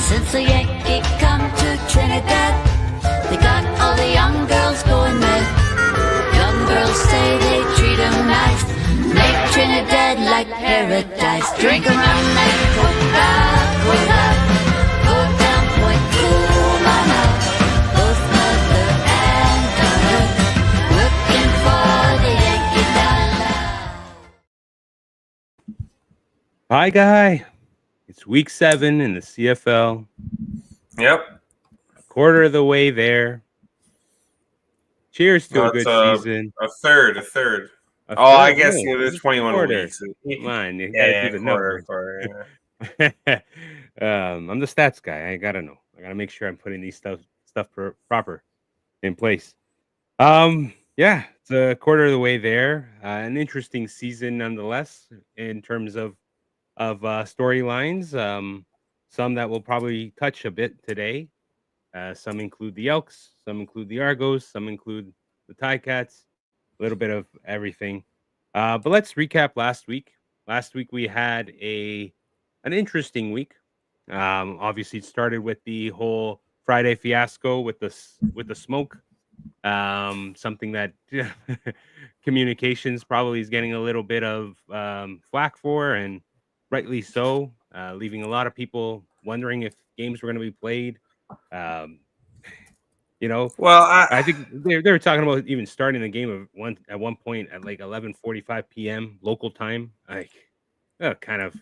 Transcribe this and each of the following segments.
Since the Yankee come to Trinidad, they got all the young girls going mad. Young girls say they treat 'em nice, make Trinidad like paradise. Drink 'em rum like Coca-Cola, go down Point Cumana, both mother and daughter, working for the Yankee dollar. Hi, Guy. It's week 7 in the CFL. Yep. A quarter of the way there. Cheers to a good season. A third. I guess there's 21 weeks. Come on, you gotta do the numbers. I'm the stats guy. I gotta know. I gotta make sure I'm putting these stuff proper in place. Yeah, it's a quarter of the way there. An interesting season nonetheless in terms of storylines. Some that we'll probably touch a bit today. Some include the Elks, some include the Argos, some include the Ticats, a little bit of everything. But let's recap last week. Last week we had an interesting week. Obviously, it started with the whole Friday fiasco with the smoke. Something that communications probably is getting a little bit of flack for, and rightly so, leaving a lot of people wondering if games were going to be played. Well, I think they were talking about even starting the game at one point at like 11:45 p.m. local time. Like, kind of.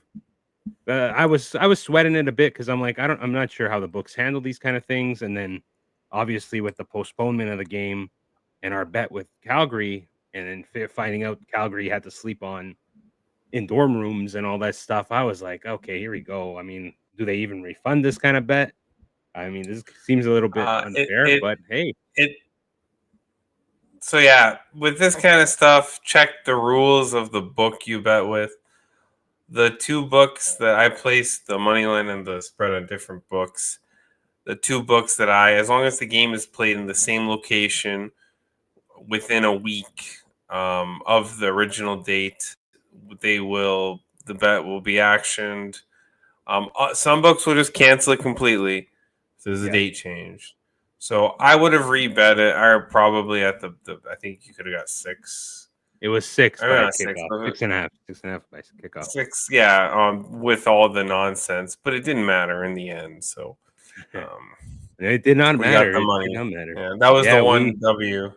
I was sweating it a bit because I'm like, I'm not sure how the books handle these kind of things, and then obviously with the postponement of the game and our bet with Calgary, and then finding out Calgary had to sleep in dorm rooms and all that stuff, I was like, okay, here we go. I mean, do they even refund this kind of bet? I mean, this seems a little bit unfair, but hey. So yeah, with this kind of stuff, check the rules of the book you bet with. The two books that I placed, the money line and the spread on different books, the two books that as long as the game is played in the same location within a week of the original date, the bet will be actioned. Some books will just cancel it completely. There's a date change. So I would have rebet it. I probably at the I think you could have got 6. It was 6 by kickoff. 6.5 by kickoff. 6, yeah, with all the nonsense, but it didn't matter in the end. So it did not matter. Got the money. It did not matter. Yeah, that was the one W.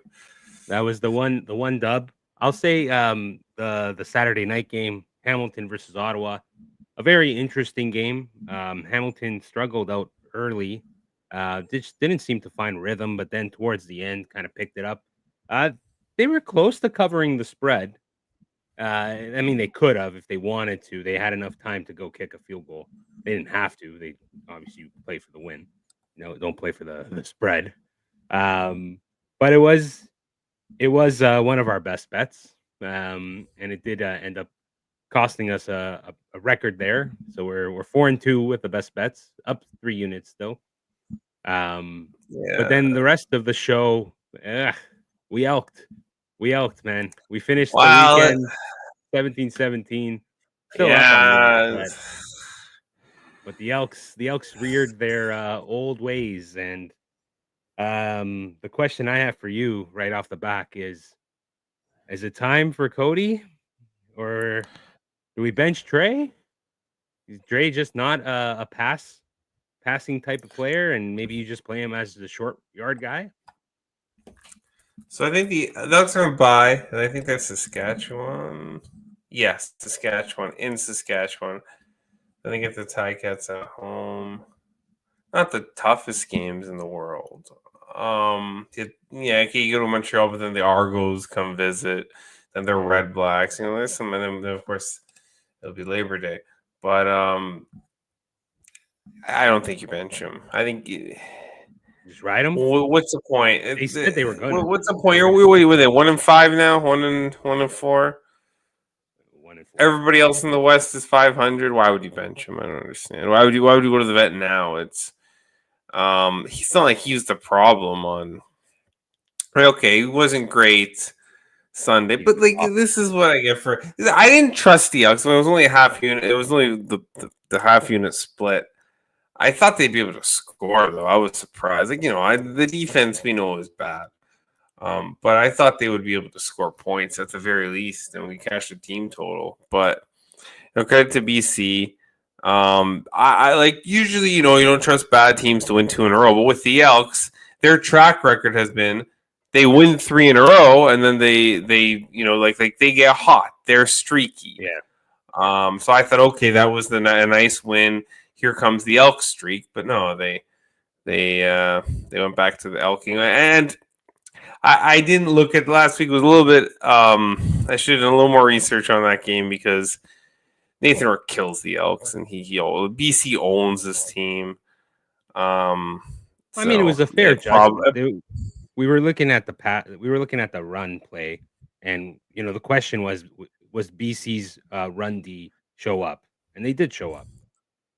That was the one dub. I'll say the Saturday night game, Hamilton versus Ottawa, a very interesting game. Hamilton struggled out early. Just didn't seem to find rhythm, but then towards the end kind of picked it up. They were close to covering the spread. I mean, they could have if they wanted to. They had enough time to go kick a field goal. They didn't have to. They obviously play for the win. No, don't play for the spread. But it was one of our best bets, and it did end up costing us a record there. So we're 4-2 with the best bets, up 3 units though. But then the rest of the show, we elked, man. We finished the weekend 17-17. Yeah. But the Elks reared their old ways, and the question I have for you right off the back is it time for Cody, or do we bench Trey? Is Trey just not a passing type of player, and maybe you just play him as the short yard guy? So I think the Elks are going to buy, and I think that's Saskatchewan. Yes, Saskatchewan. In Saskatchewan. I think if the Ticats at home, not the toughest games in the world. Okay, you go to Montreal, but then the Argos come visit, then the Red Blacks. There's some, and then of course it'll be Labor Day. But I don't think you bench him. I think just ride him. What's the point? They said they were going. What's the point? Were they 1-5 now? 1-4. Everybody else in the West is 500. Why would you bench him? I don't understand. Why would you go to the vet now? It's he's not like he was the problem on. Okay, he wasn't great Sunday, but like this is what I get for. I didn't trust the Elks. It was only a half unit. It was only the half unit split. I thought they'd be able to score, though. I was surprised. Like, the defense we know is bad. But I thought they would be able to score points at the very least, and we cashed the team total. But credit to BC. I like usually, you don't trust bad teams to win 2 in a row, but with the Elks, their track record has been they win 3 in a row, and then they like they get hot. They're streaky. Yeah. So I thought, okay, that was a nice win. Here comes the Elk streak, but no, they went back to the Elking, and I didn't look at last week. It was a little bit. I should have done a little more research on that game because Nathan Rourke kills the Elks, and BC owns this team. I mean, it was a fair judgment. We were looking at the run play, and the question was BC's run D show up, and they did show up.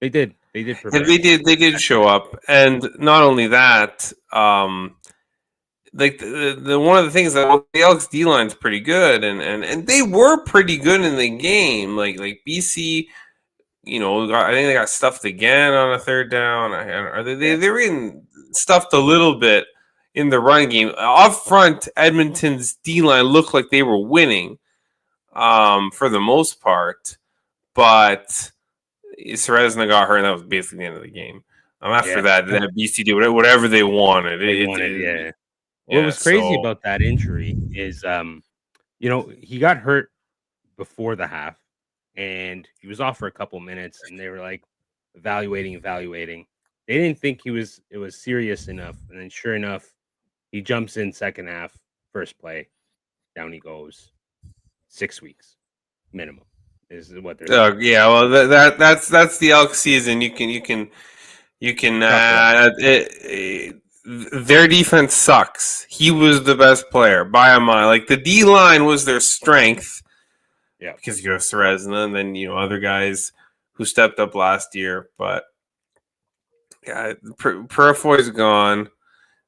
They did. They did show up, and not only that, like the one of the things that the Elks D line's pretty good, and they were pretty good in the game. Like BC, I think they got stuffed again on a third down. They were getting stuffed a little bit in the run game. Up front, Edmonton's D line looked like they were winning, for the most part, but Serezna got hurt, and that was basically the end of the game. After that, BC did whatever they wanted. Yeah. What was crazy about that injury is, he got hurt before the half, and he was off for a couple minutes, and they were like evaluating. They didn't think it was serious enough, and then sure enough, he jumps in second half, first play, down he goes. 6 weeks minimum is what they're saying. Yeah, well, that's the Elk season. You can their defense sucks. He was the best player by a mile. Like the D line was their strength. Yeah, because you have Serezna and then other guys who stepped up last year. But yeah, Purifoy's gone.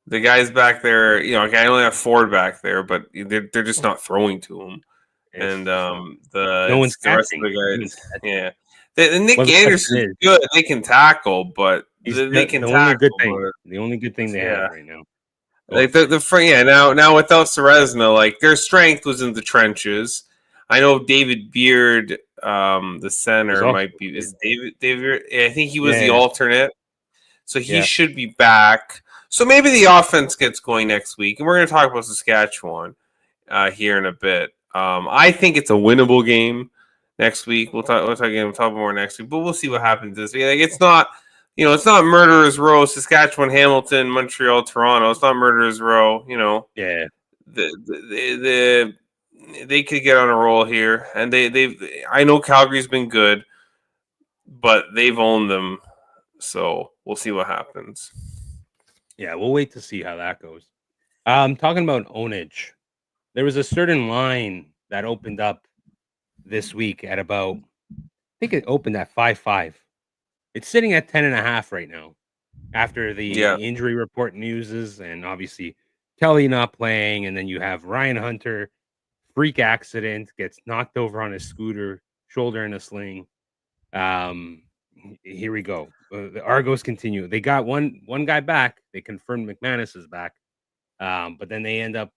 The guys back there, I only have Ford back there, but they're just not throwing to him. And no one's catching. The guys, yeah. Nick Anderson is good. They can tackle, but they can tackle. The only good thing they have right now. Like the front, Now without Serezna, like their strength was in the trenches. I know David Beard, the center, might be. Is David Beard? I think he was the alternate, so he should be back. So maybe the offense gets going next week, and we're going to talk about Saskatchewan here in a bit. I think it's a winnable game next week. We'll talk more next week, but we'll see what happens this week. Like it's not, it's not murderer's row. Saskatchewan, Hamilton, Montreal, Toronto. It's not murderer's row. Yeah. They could get on a roll here, and I know Calgary's been good, but they've owned them. So we'll see what happens. Yeah, we'll wait to see how that goes. Talking about ownage, there was a certain line that opened up this week at about, I think it opened at 5.5. It's sitting at 10.5 right now after the injury report newses, and obviously Kelly not playing, and then you have Ryan Hunter, freak accident, gets knocked over on his scooter, shoulder in a sling. Here we go. The Argos continue. They got one guy back. They confirmed McManus is back, but then they end up,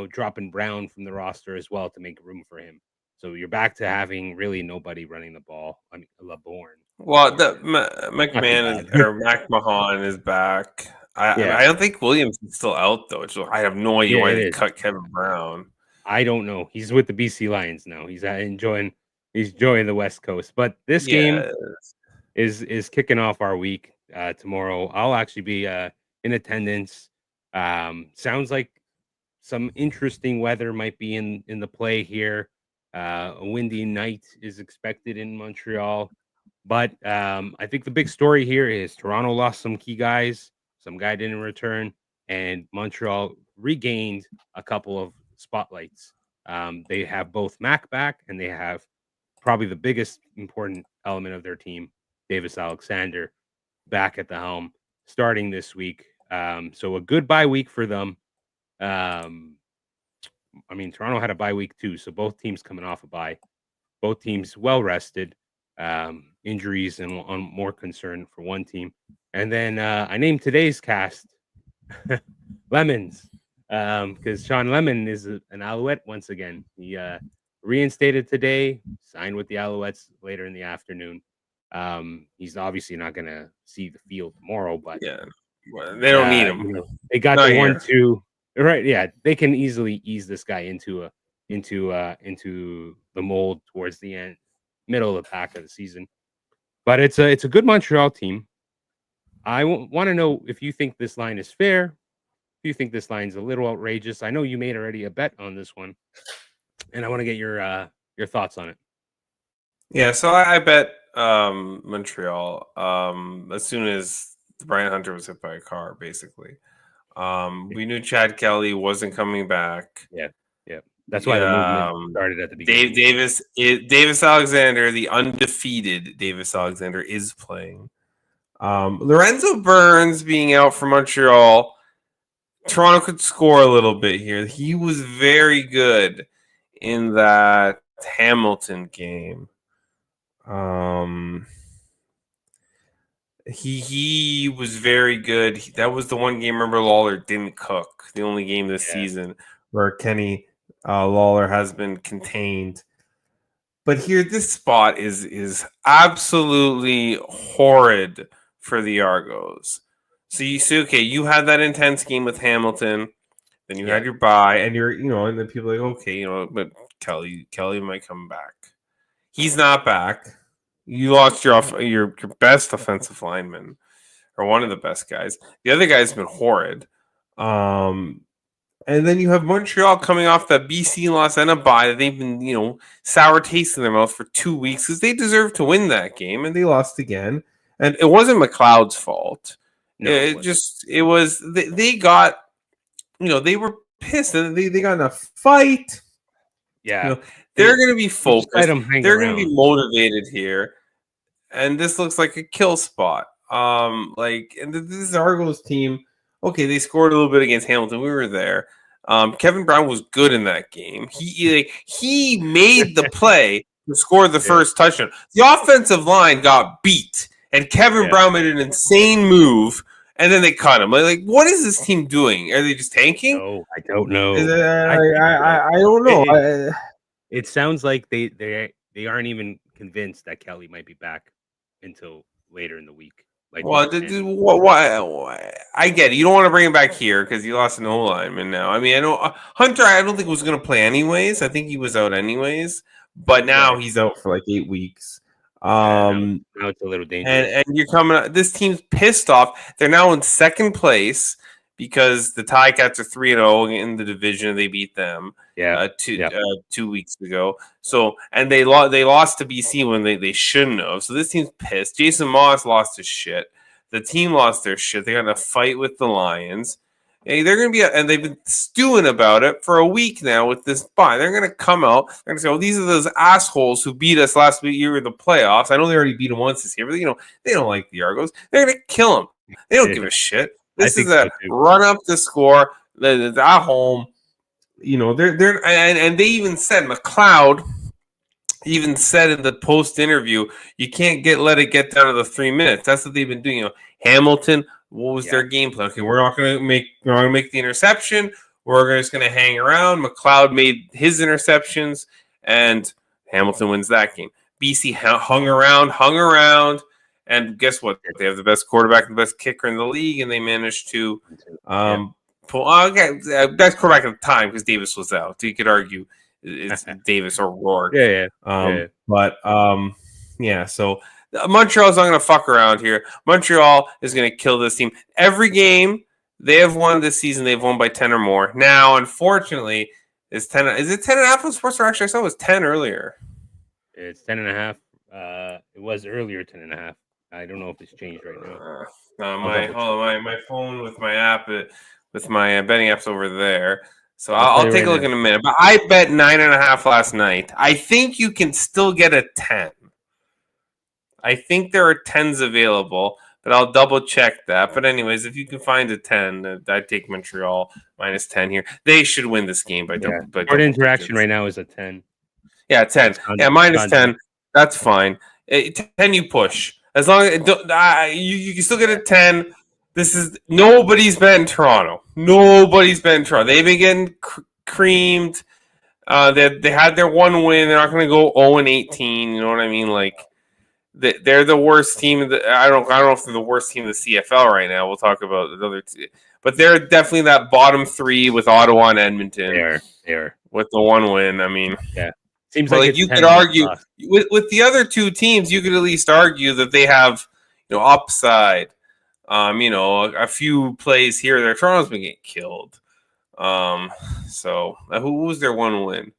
dropping Brown from the roster as well to make room for him. So you're back to having really nobody running the ball. I mean, LeBorn. Well, McMahon or McMahon is back. I don't think Williams is still out though. I have no idea why they cut Kevin Brown. I don't know. He's with the BC Lions now. He's enjoying the West Coast. But this game is kicking off our week tomorrow. I'll actually be in attendance. Sounds like some interesting weather might be in the play here. A windy night is expected in Montreal. But I think the big story here is Toronto lost some key guys. Some guy didn't return. And Montreal regained a couple of spotlights. They have both Mac back, and they have probably the biggest important element of their team, Davis Alexander, back at the helm starting this week. So a good bye week for them. I mean, Toronto had a bye week too, so both teams coming off a bye. Both teams well rested. Injuries and on more concern for one team. And then I named today's cast Lemons, because Sean Lemon is an Alouette once again. He reinstated today, signed with the Alouettes later in the afternoon. He's obviously not going to see the field tomorrow, but Yeah, well, they don't need him. they got Not the here. 1-2 right. Yeah, they can easily ease this guy into the mold towards the end, middle of the pack of the season. But it's a good Montreal team. I want to know if you think this line is fair. If you think this line's a little outrageous. I know you made already a bet on this one, and I want to get your thoughts on it. Yeah, so I bet Montreal as soon as Brian Hunter was hit by a car, basically. We knew Chad Kelly wasn't coming back. Yeah. That's why the movement started at the beginning. Davis Alexander, the undefeated Davis Alexander, is playing. Lorenzo Burns being out for Montreal. Toronto could score a little bit here. He was very good in that Hamilton game. He was very good. That was the one game, remember, Lawler didn't cook. The only game this season where Kenny Lawler has been contained. But here, this spot is absolutely horrid for the Argos. So you see, okay, you had that intense game with Hamilton, then you had your bye, and and then people are like, okay, but Kelly might come back. He's not back. You lost your best offensive lineman, or one of the best guys. The other guy's been horrid. And then you have Montreal coming off that BC loss and a bye that they've been, sour taste in their mouth for 2 weeks because they deserved to win that game, and they lost again. And it wasn't McLeod's fault. No, it was they got, they were pissed and they got in a fight. Yeah, they're going to be focused. They're going to be motivated here, and this looks like a kill spot. And this Argos team. Okay, they scored a little bit against Hamilton. We were there. Kevin Brown was good in that game. He made the play to score the first touchdown. The offensive line got beat, and Kevin Brown made an insane move, and then they cut him. Like, what is this team doing? Are they just tanking? No, I don't know. I don't know. It sounds like they aren't even convinced that Kelly might be back until later in the week. Why? I get it. You don't want to bring him back here because you lost an O lineman now. I mean, I know Hunter. I don't think was going to play anyways. I think he was out anyways. But now he's out for like 8 weeks. Now it's a little dangerous. And you're coming. This team's pissed off. They're now in second place because the Ticats are 3-0 in the division. They beat them 2 weeks ago. So, and they lost to BC when they shouldn't have. So this team's pissed. Jason Moss lost his shit. The team lost their shit. They got in a fight with the Lions. And they're going to be, and they've been stewing about it for a week now with this bye. They're going to come out. They're going to say, "Oh, these are those assholes who beat us last year in the playoffs." I know they already beat them once this year, but they don't like the Argos. They're going to kill them. They don't give a shit. This is a run up the score. They're at home. They're and they even said, McLeod even said in the post interview, you can't let it get down to the 3 minutes. That's what they've been doing. Hamilton, what was their game plan? Okay, we're not going to make the interception. We're just going to hang around. McLeod made his interceptions, and Hamilton wins that game. BC hung around. And guess what? They have the best quarterback and the best kicker in the league, and they managed to pull. Best quarterback at the time because Davis was out. So you could argue it's Davis or Rourke. But so Montreal's not going to fuck around here. Montreal is going to kill this team. Every game they have won this season, they've won by 10 or more. Now, unfortunately, is it 10.5 on Sports? Or actually, I saw it was 10 earlier. It's 10.5. It was earlier 10.5. I don't know if it's changed right now. My phone with my app, with my betting apps over there. So I'll take a look in a minute. But I bet 9.5 last night. I think you can still get a 10. I think there are 10s available, but I'll double check that. But anyways, if you can find a 10, I'd take Montreal minus 10 here. They should win this game by double. Short interaction right now is a 10. Yeah, 10. Minus 10. That's fine. 10 you push. As long as you can still get a 10. This is nobody's been Toronto. Nobody's been Toronto. They've been getting creamed. They had their one win. They're not going to go 0-18. You know what I mean? Like they're the worst team. I don't know if they're the worst team in the CFL right now. We'll talk about the other two, but they're definitely that bottom three with Ottawa and Edmonton. They are With the one win. I mean, yeah. Seems but like like it's you 10 could argue lost. with the other two teams, you could at least argue that they have upside. A few plays here there. Toronto's been getting killed. So who was their one win?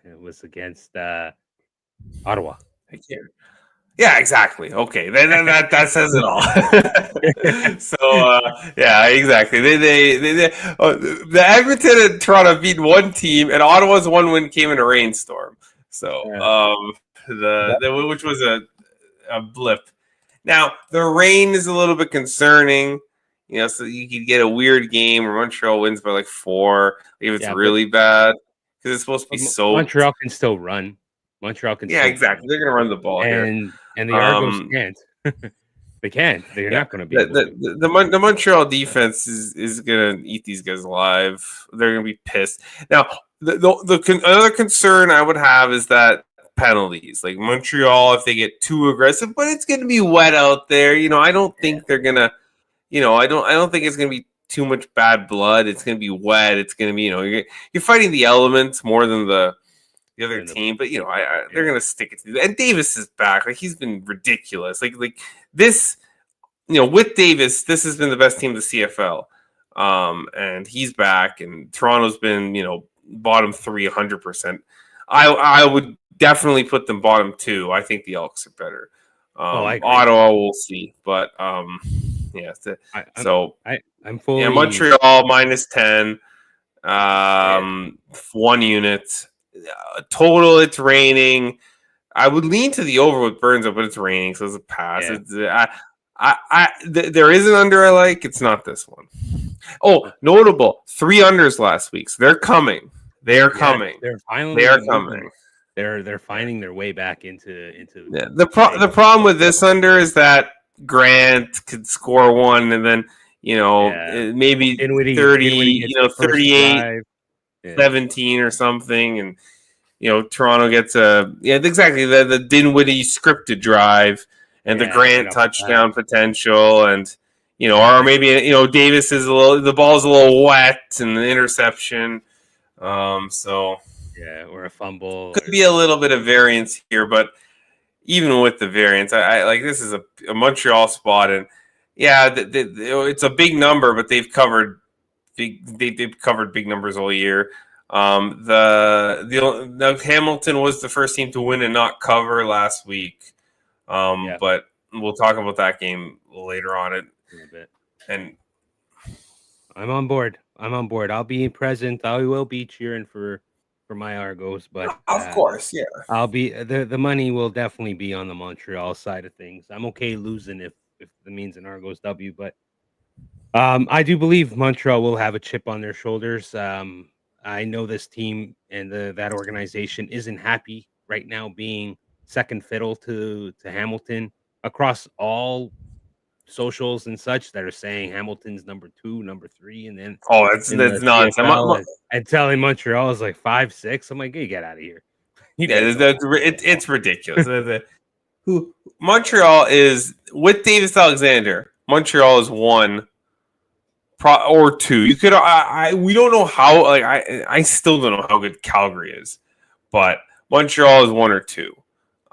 It was against Ottawa. I can't. Yeah, exactly. Okay, that says it all. So yeah, exactly. The Edmonton and Toronto beat one team, and Ottawa's one win came in a rainstorm. So which was a blip. Now the rain is a little bit concerning. So you could get a weird game where Montreal wins by like 4 if it's really bad because it's supposed to be soaked. Montreal can still run. Montreal can. Yeah, exactly. They're gonna run the ball here, and the Argos can't. They can't. They're not going to be. The Montreal defense is gonna eat these guys alive. They're gonna be pissed. Now, another concern I would have is that penalties, like Montreal, if they get too aggressive, but it's gonna be wet out there. I don't think they're gonna. I don't think it's gonna be too much bad blood. It's gonna be wet. It's gonna be you're fighting the elements more than the other team, but they're gonna stick it to. And Davis is back. Like he's been ridiculous. Like this, with Davis, this has been the best team in the CFL. And he's back, and Toronto's been bottom 3 100%. I would definitely put them bottom 2. I think the Elks are better. Ottawa, we'll see, but yeah. I'm fully Montreal -10. 1 unit. Total, it's raining. I would lean to the over with Burns up, but it's raining, so it's a pass. Yeah. There is an under I like. It's not this one. Oh, notable 3 unders last week. So they're coming. They are coming. They're finally. They are coming. They're finding their way back into. Yeah. The problem with this under is that Grant could score one, and then maybe 30, 38. 17 or something, and Toronto gets exactly the Dinwiddie scripted drive and the Grant touchdown potential, and or maybe Davis is the ball's a little wet and the interception, so or a fumble. Could be a little bit of variance here, but even with the variance, I like this is a Montreal spot, and it's a big number, but they've covered big numbers all year. The Hamilton was the first team to win and not cover last week. But we'll talk about that game later on. And I'm on board. I'll be present. I will be cheering for my Argos, but of course, yeah. I'll be the money will definitely be on the Montreal side of things. I'm okay losing if it means an Argos W, but I do believe Montreal will have a chip on their shoulders. I know this team and that organization isn't happy right now being second fiddle to Hamilton across all socials and such that are saying Hamilton's number 2, number 3, and then that's nonsense. And telling Montreal is like 5, 6. I'm like, hey, get out of here. It's ridiculous. Montreal is with Davis Alexander. Montreal is 1 or 2. You could. We don't know how. Like I still don't know how good Calgary is, but Montreal is 1 or 2.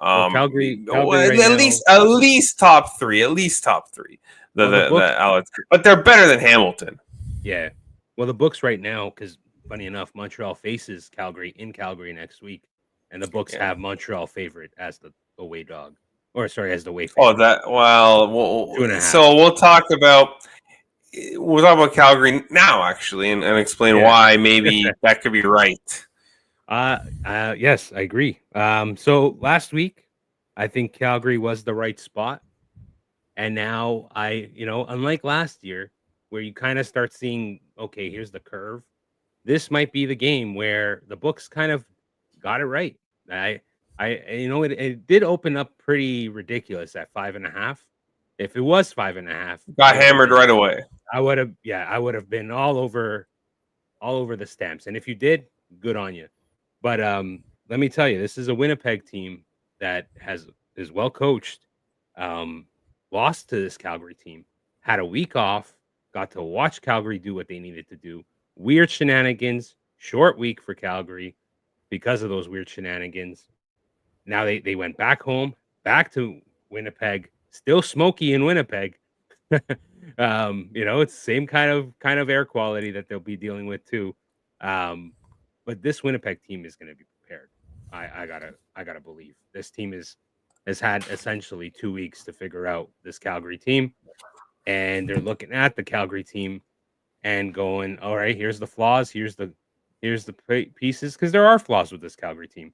Calgary at least top 3. At least top 3. But they're better than Hamilton. Yeah. Well, the books right now, because funny enough, Montreal faces Calgary in Calgary next week, and the books have Montreal favorite as the away dog, as the away favorite. So we'll talk about Calgary now, actually, and explain why maybe that could be right. Yes, I agree. So last week, I think Calgary was the right spot, and now unlike last year, where you kind of start seeing, okay, here's the curve. This might be the game where the books kind of got it right. I It did open up pretty ridiculous at 5.5. If it was 5.5, Got hammered right away. I would have been all over the stamps. And if you did, good on you. But let me tell you, this is a Winnipeg team that is well coached. Lost to this Calgary team, had a week off, got to watch Calgary do what they needed to do. Weird shenanigans, short week for Calgary because of those weird shenanigans. Now they went back home, back to Winnipeg, still smoky in Winnipeg. It's the same kind of air quality that they'll be dealing with too. But this Winnipeg team is going to be prepared. I gotta believe this team has had essentially 2 weeks to figure out this Calgary team, and they're looking at the Calgary team and going, all right, here's the flaws, here's the pieces, because there are flaws with this Calgary team.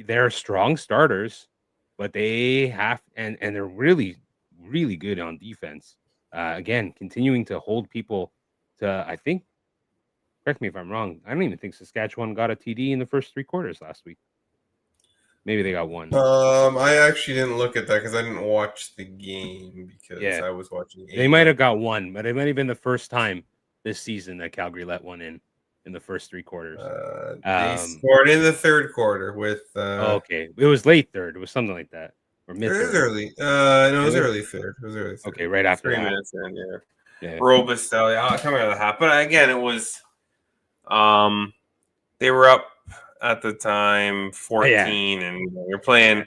They're strong starters, but they have and they're really, really good on defense. Again, continuing to hold people to, I think, correct me if I'm wrong, I don't even think Saskatchewan got a TD in the first 3 quarters last week. Maybe they got one. I actually didn't look at that because I didn't watch the game because I was watching. They might have got one, but it might have been the first time this season that Calgary let one in the first 3 quarters. They scored in the third quarter with. Okay, it was late third. It was something like that, or mid. It was early. No, it was early third. It was early third. Okay, right after 3 that. minutes in. Yeah. Robustell, coming out of the half, but again, it was. They were up at the time 14, and you're playing.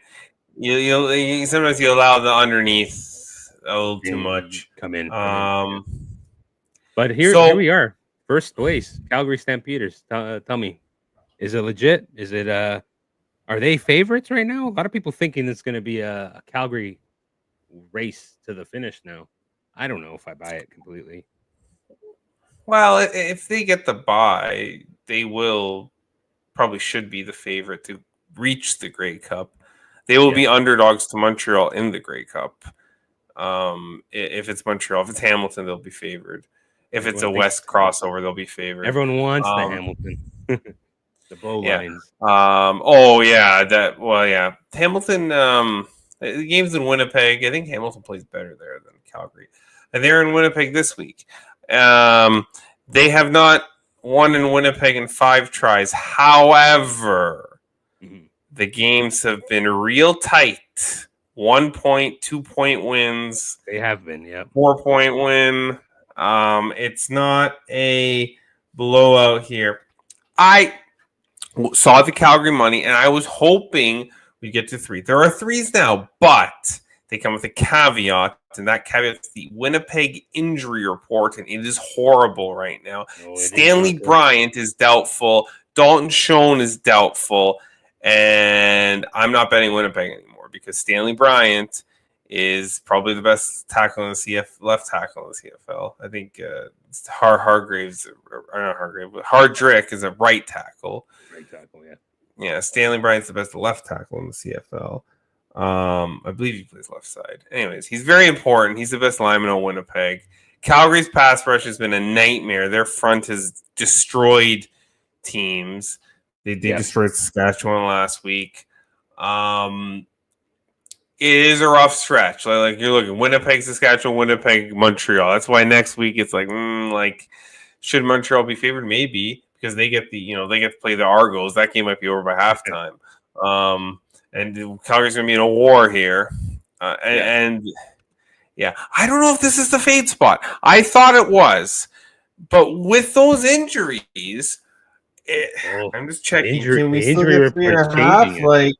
You sometimes you allow the underneath a little too much come in. But here we are, first place, Calgary Stampeders. Tell me, is it legit? Is it are they favorites right now? A lot of people thinking it's going to be a Calgary race to the finish now. I don't know if I buy it completely. Well, if they get the bye, they probably should be the favorite to reach the Grey Cup. They will be underdogs to Montreal in the Grey Cup. If it's Montreal, if it's Hamilton, they'll be favored. If it's a West crossover, they'll be favored. Everyone wants the Hamilton. The bow lines. Hamilton, the game's in Winnipeg. I think Hamilton plays better there than Calgary. And they're in Winnipeg this week. They have not won in Winnipeg in 5 tries. However, the games have been real tight. 1 point, 2 point wins. They have been, 4 point win. It's not a blowout here. I saw the Calgary money, and I was hoping we'd get to 3. There are 3s now, but they come with a caveat, and that caveat is the Winnipeg injury report, and it is horrible right now. Stanley Bryant is doubtful. Dalton Schoen is doubtful, and I'm not betting Winnipeg anymore because Stanley Bryant is probably the best tackle in the left tackle in the CFL. I think Hardrick is a right tackle. Right tackle, yeah. Stanley Bryant's the best left tackle in the CFL. I believe he plays left side. Anyways, he's very important. He's the best lineman in Winnipeg. Calgary's pass rush has been a nightmare. Their front has destroyed teams. They destroyed Saskatchewan last week. It is a rough stretch. Like you're looking Winnipeg, Saskatchewan, Winnipeg, Montreal. That's why next week it's like, should Montreal be favored? Maybe because they get to play the Argos. That game might be over by halftime. And Calgary's going to be in a war here. I don't know if this is the fade spot. I thought it was. But with those injuries, I'm just checking. Can we still get 3.5?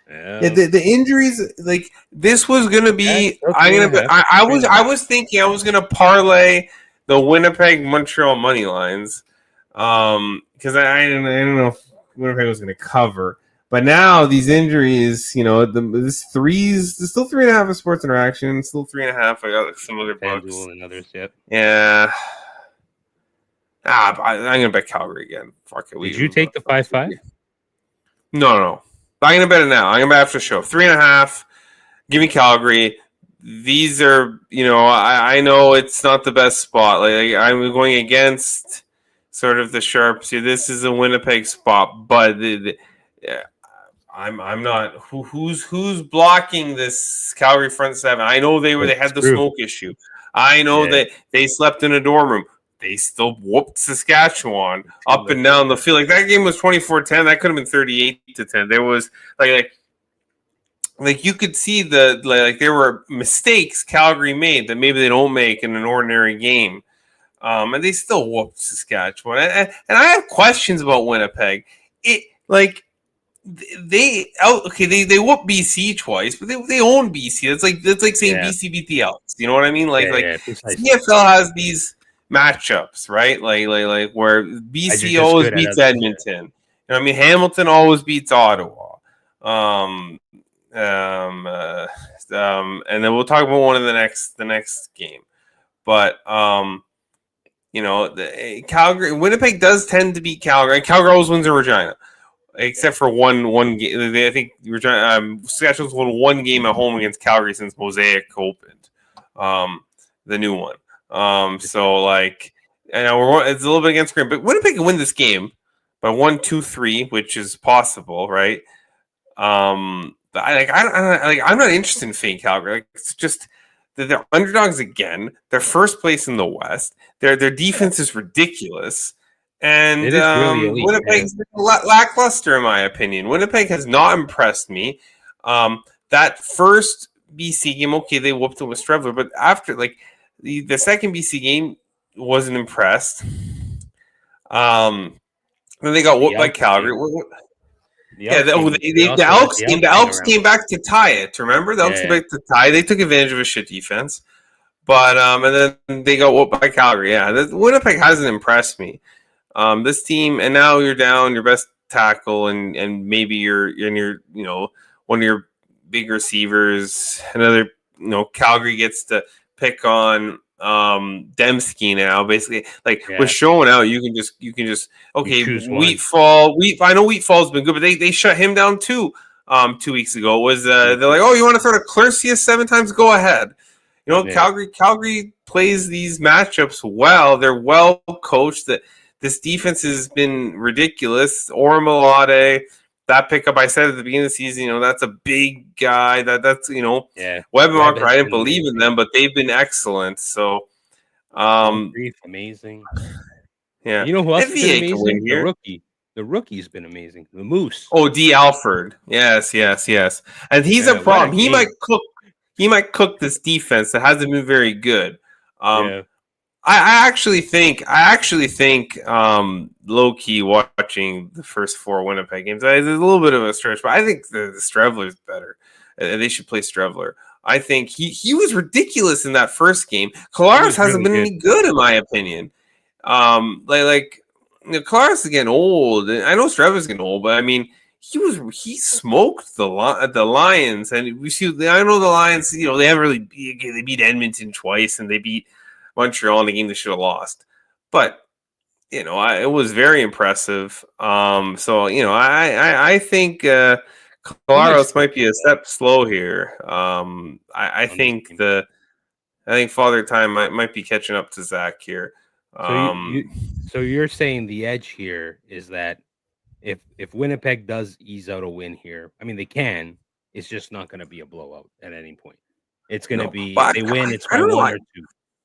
The injuries, like this was going to be. I was thinking I was going to parlay the Winnipeg Montreal money lines because I didn't know if Winnipeg was going to cover. But now these injuries, there's still 3.5 of Sports Interaction, still 3.5. I got some other books and others. Yep. Yeah. I'm gonna bet Calgary again. Fuck it. Did you take the 5-5? No. I'm gonna bet it now. I'm gonna bet after the show. 3.5. Give me Calgary. These are, I know it's not the best spot. Like I'm going against sort of the sharps here. This is a Winnipeg spot, but I'm not who's blocking this Calgary front seven. I know they had the smoke issue. I know that they slept in a dorm room. They still whooped Saskatchewan up and down the field. Like that game was 24-10. That could have been 38-10. There was like you could see there were mistakes Calgary made that maybe they don't make in an ordinary game. And they still whooped Saskatchewan. And I have questions about Winnipeg. They whooped BC twice, but they own BC. That's like saying BC beat the Elks. You know what I mean? CFL has these matchups, right? Like where BC always beats Edmonton. You know what I mean? Hamilton always beats Ottawa. And then we'll talk about one of the next game. But Calgary, Winnipeg does tend to beat Calgary. Calgary always wins in Regina, except for one game. I think Saskatchewan's won one game at home against Calgary since Mosaic opened, the new one. So like, I know it's a little bit against grain, but Winnipeg can win this game by 1-2-3, which is possible, right? But I'm not interested in fading Calgary. Like, it's just they're underdogs again. They're first place in the West. Their defense is ridiculous, and really elite, Winnipeg's lackluster in my opinion. Winnipeg has not impressed me. That first BC game, okay, they whooped them with Strevler, but after the second BC game, wasn't impressed. Then they got whooped by Calgary. The Elks came back to tie it. Remember, the Elks came back to tie. They took advantage of a shit defense, but and then they got whooped by Calgary. Yeah, Winnipeg hasn't impressed me. This team, and now you're down your best tackle, and maybe you're one of your big receivers. Another Calgary gets to pick on Dembski now, basically. With showing out, you can just Wheatfall. I know Wheatfall's been good, but they shut him down too. 2 weeks ago they're like, oh, you want to throw to Clercius 7 times? Go ahead. Calgary plays these matchups well. They're well coached. That this defense has been ridiculous. Ormalade, that pickup I said at the beginning of the season, that's a big guy. That's Webenmark, I didn't believe in them, but they've been excellent. So amazing. Yeah. You know who else has been amazing? The rookie. The rookie's been amazing. The Moose. Oh, D. Alford. Yes. And he's a problem. He might cook this defense that hasn't been very good. I actually think low key watching the first 4 Winnipeg games, there's a little bit of a stretch, but I think the Strevler's better. They should play Strevler. I think he was ridiculous in that first game. Kolaris hasn't been any good in my opinion. Kolaris is getting old. I know Strevler's getting old, but I mean he smoked the Lions, and we see. I know the Lions. They haven't really they beat Edmonton twice, and they beat Montreal in the game they should have lost. But it was very impressive. I think Kolaris might be a step slow here. I think Father Time might be catching up to Zach here. So you're saying the edge here is that if Winnipeg does ease out a win here, I mean they can. It's just not going to be a blowout at any point. It's going to be if they win. It's by 1 or 2.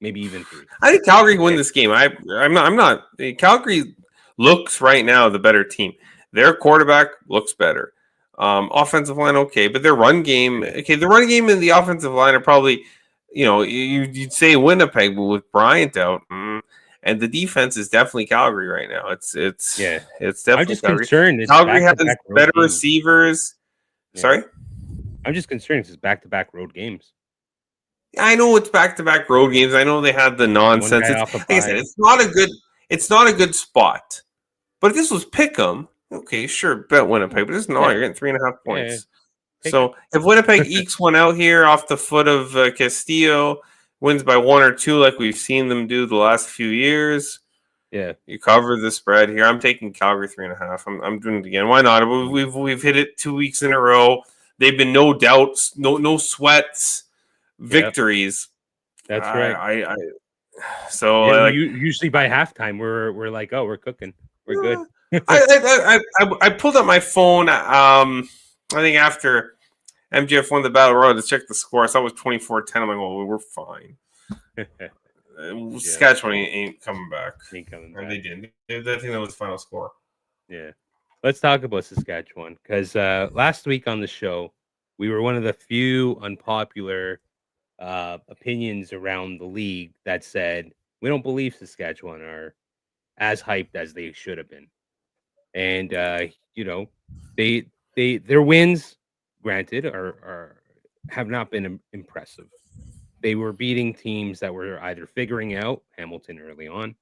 Maybe even 3. I think Calgary can win this game. I'm not. Calgary looks right now the better team. Their quarterback looks better. Offensive line, okay, but their run game, okay. The run game and the offensive line are probably, you'd say Winnipeg, but with Bryant out, and the defense is definitely Calgary right now. It's definitely. I'm just concerned. Calgary has better receivers. Yeah. Sorry, I'm just concerned. It's back-to-back road games. I know it's back-to-back road games. I know they had the nonsense. Like I said, it's not a good spot. But if this was Pick'em, okay, sure, bet Winnipeg. But it's not. You're getting 3.5 points. Yeah. So if Winnipeg ekes one out here off the foot of Castillo, wins by 1 or 2, like we've seen them do the last few years. Yeah, you cover the spread here. I'm taking Calgary 3.5. I'm doing it again. Why not? We've hit it 2 weeks in a row. They've been no doubts, no sweats. Victories. That's right. So usually by halftime we're like, oh, we're cooking, we're good. I pulled up my phone I think after MGF won the Battle Royal, to check the score, I saw it was 24-10. I'm like, well, we're fine. Saskatchewan ain't coming back. Ain't coming Or back. they didn't. I think that was the final score. Yeah. Let's talk about Saskatchewan, because last week on the show, we were one of the few unpopular opinions around the league that said we don't believe Saskatchewan are as hyped as they should have been. And their wins, granted, are have not been impressive. They were beating teams that were either figuring out Hamilton early on,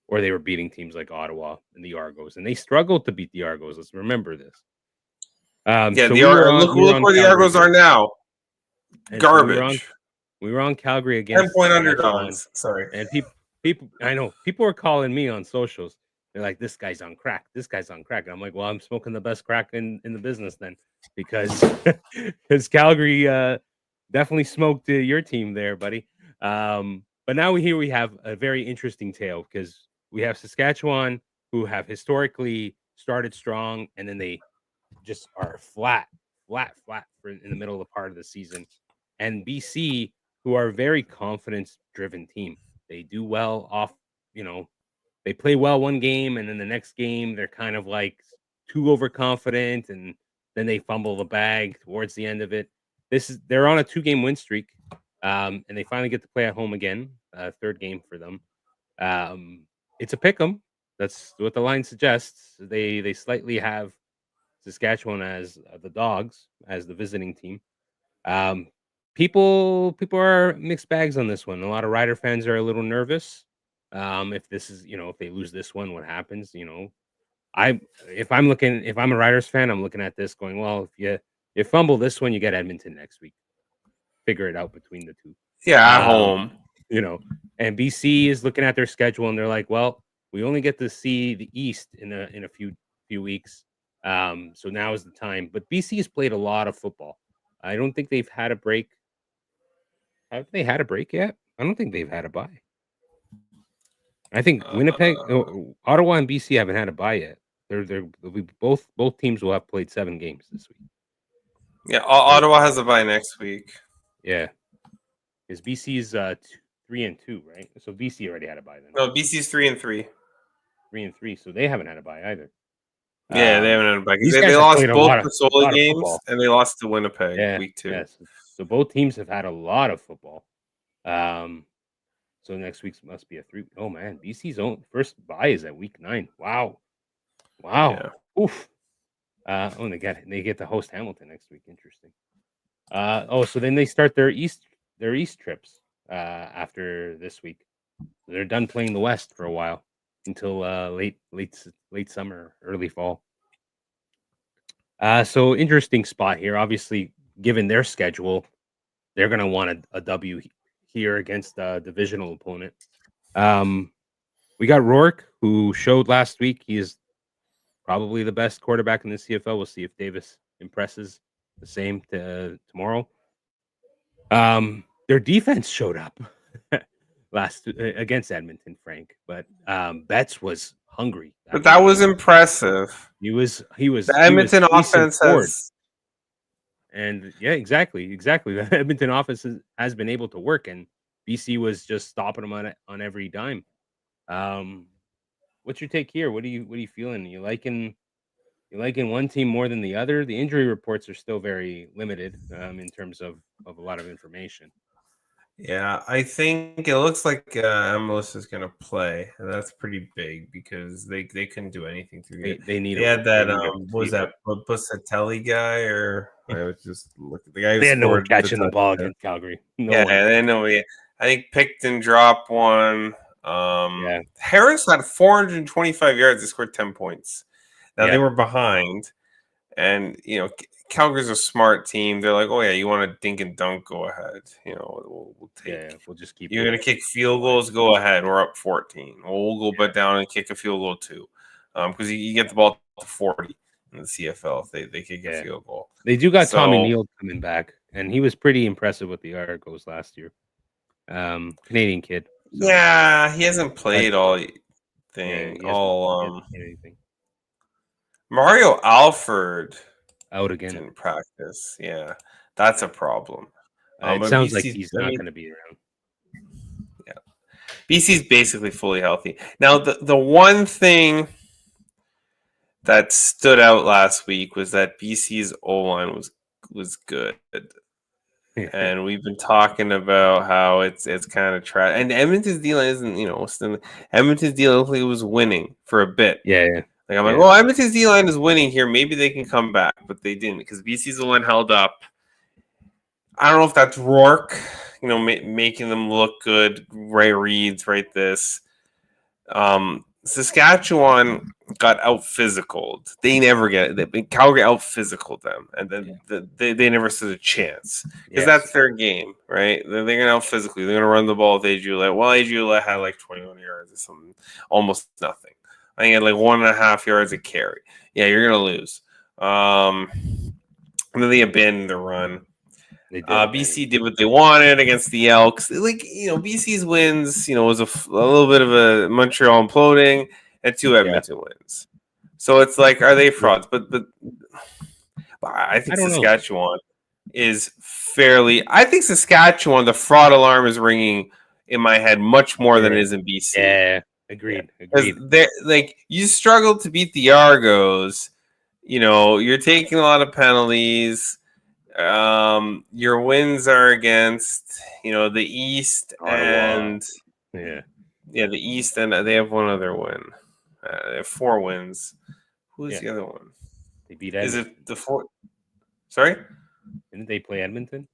or they were beating teams like Ottawa and the Argos, and they struggled to beat the Argos. Let's remember this. Yeah, so we were look on where the Calgary Argos are now. and Garbage. So we were on Calgary 10 against point Saskatchewan. underdogs. Sorry. And people, I know people are calling me on socials. They're like, "This guy's on crack. This guy's on crack." And I'm like, "Well, I'm smoking the best crack in the business then, because Calgary definitely smoked your team there, buddy." But now we have a very interesting tale, because we have Saskatchewan, who have historically started strong, and then they just are flat in the middle of the part of the season, and BC, who are a very confidence-driven team. They do well off, they play well one game, and then the next game they're kind of like too overconfident, and then they fumble the bag towards the end of it. They're on a 2-game win streak, and they finally get to play at home again, third game for them. It's a pick 'em. That's what the line suggests. They slightly have Saskatchewan as the Dogs, as the visiting team. People are mixed bags on this one. A lot of Rider fans are a little nervous. If this is, if they lose this one, what happens? If I'm a Riders fan, I'm looking at this going, well, if you fumble this one, you get Edmonton next week. Figure it out between the two. Yeah, at home. And BC is looking at their schedule, and they're like, well, we only get to see the East in a few weeks. So now is the time. But BC has played a lot of football. I don't think they've had a break. Have they had a break yet? I don't think they've had a bye. I think Winnipeg, Ottawa, and BC haven't had a bye yet. Both teams will have played 7 games this week. Yeah, Ottawa has a bye next week. Yeah, because BC's 3-2, right? So BC already had a bye then. No, BC's 3-3. 3-3, so they haven't had a bye either. Yeah, they haven't had a bye. They lost both Pasoli games, and they lost to Winnipeg week 2. Yes. So both teams have had a lot of football. So next week must be a 3. Oh man, BC's own first bye is at week 9. Wow. Yeah. Oof. They get to host Hamilton next week. Interesting. So then they start their east trips after this week. So they're done playing the West for a while until late summer, early fall. So interesting spot here. Obviously, given their schedule, they're going to want a W here against a divisional opponent. We got Rourke, who showed last week he is probably the best quarterback in the CFL. We'll see if Davis impresses the same tomorrow. Their defense showed up against Edmonton, Frank, but Betts was hungry. But that was impressive. He was. The Edmonton offense has. And yeah, exactly. The Edmonton offense has been able to work, and BC was just stopping them on every dime. What's your take here? What are you feeling? You liking one team more than the other? The injury reports are still very limited in terms of a lot of information. Yeah, I think it looks like Emilus is going to play. And that's pretty big because they couldn't do anything through it. They had that was that Busatelli guy, or I was just looking. The guy who they had no one catching the ball against Calgary. They know. I think Picton dropped one. Harris had 425 yards. They scored 10 points. Now they were behind, and Calgary's a smart team. They're like, oh yeah, you want to dink and dunk? Go ahead. We'll take. Yeah, we'll just keep. You're gonna kick field goals? Go ahead. We're up 14. We'll go back down and kick a field goal too, because you get the ball to 40 in the CFL if they kick a field goal. They do got Tommy Neal coming back, and he was pretty impressive with the Argos last year. Canadian kid. So. Yeah, he hasn't played anything. Mario Alford out again. Didn't practice. Yeah, that's a problem. It But sounds like BC's, he's I not mean, going to be around. BC's basically fully healthy. Now, the one thing that stood out last week was that BC's O line was good, and we've been talking about how it's kind of trash. And Edmonton's D line isn't, still, Edmonton's D line looked like it was winning for a bit. Yeah. Like I'm like, Yeah. well, Edmonton's D line is winning here. Maybe they can come back, but they didn't because BC's O line held up. I don't know if that's Rourke, making them look good, right reads, right this. Saskatchewan got out physicaled. They never get it. Calgary out physicaled them, and then they never stood a chance because that's their game, right? They're gonna out physically. They're gonna run the ball with AJ. Well, AJ had like 21 yards or something, almost nothing. I think he had like 1.5 yards a carry. Yeah, you're gonna lose. And then they abandoned the run. BC did what they wanted against the Elks. BC's wins, was a little bit of a Montreal imploding and 2 Edmonton wins. So it's like, are they frauds? But I think Saskatchewan is fairly. I think Saskatchewan, the fraud alarm is ringing in my head much more than it is in BC. Yeah, agreed. Like you struggle to beat the Argos. You're taking a lot of penalties. Your wins are against the East Ottawa. and the East, and they have one other win. They have 4 wins. Who's the other one? They beat Edmonton. Is it the 4? Sorry, didn't they play Edmonton?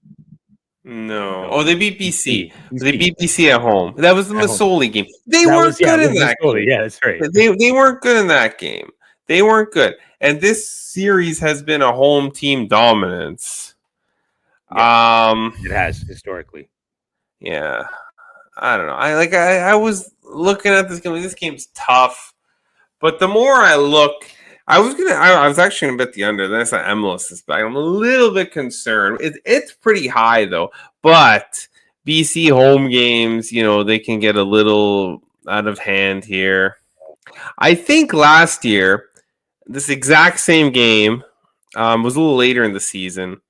No. Oh, they beat BC. They beat BC at home. That was the Masoli game. They weren't good in that game. Yeah, that's right. They weren't good in that game. They weren't good. And this series has been a home team dominance. It has historically. Yeah. I don't know. I was looking at this game. This game's tough. But the more I look, I was actually gonna bet the under. Then I saw MLS is back. I'm a little bit concerned. It's pretty high though. But BC home games, they can get a little out of hand here. I think last year, this exact same game was a little later in the season,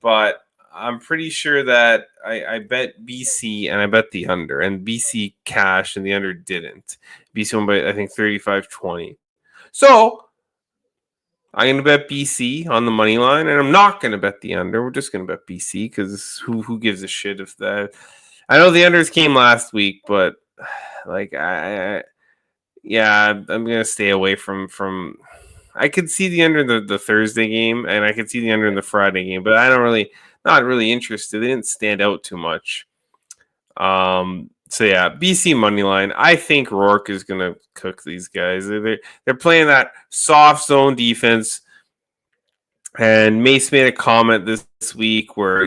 but I'm pretty sure that I bet BC and I bet the under, and BC cashed and the under didn't. BC won by, I think, 35-20. So I'm going to bet BC on the money line, and I'm not going to bet the under. We're just going to bet BC because who gives a shit if that. I know the unders came last week, but I'm going to stay away from. I could see the under the Thursday game, and I could see the under in the Friday game, but not really interested. They didn't stand out too much. So yeah, BC money line. I think Rourke is gonna cook these guys. They're playing that soft zone defense. And Mace made a comment this week where,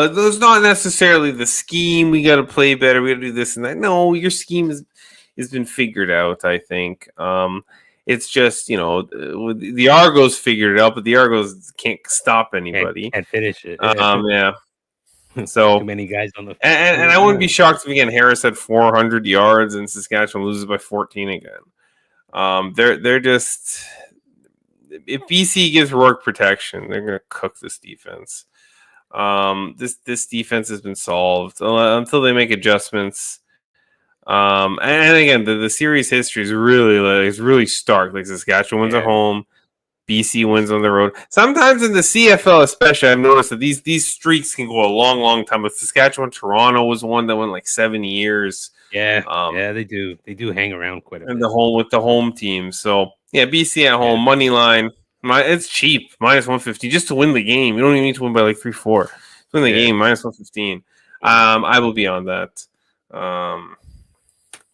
there's not necessarily the scheme. We got to play better. We got to do this and that. No, your scheme has been figured out. I think. It's just, the Argos figured it out, but the Argos can't stop anybody. Can't finish it. Yeah. So too many guys on the field. And I wouldn't be shocked if again Harris had 400 yards and Saskatchewan loses by 14 again. They're just, if BC gives Rourke protection, they're gonna cook this defense. This defense has been solved until they make adjustments. And again, the series history is really stark. Like Saskatchewan wins at home, BC wins on the road. Sometimes in the CFL, especially, I've noticed that these streaks can go a long time. But Saskatchewan, Toronto was one that went like 7 years. Yeah, they do. They do hang around quite a bit. And with the home team. So yeah, BC at home, money line. It's cheap, -150 just to win the game. You don't even need to win by like 3-4. To win the game, -115. I will be on that.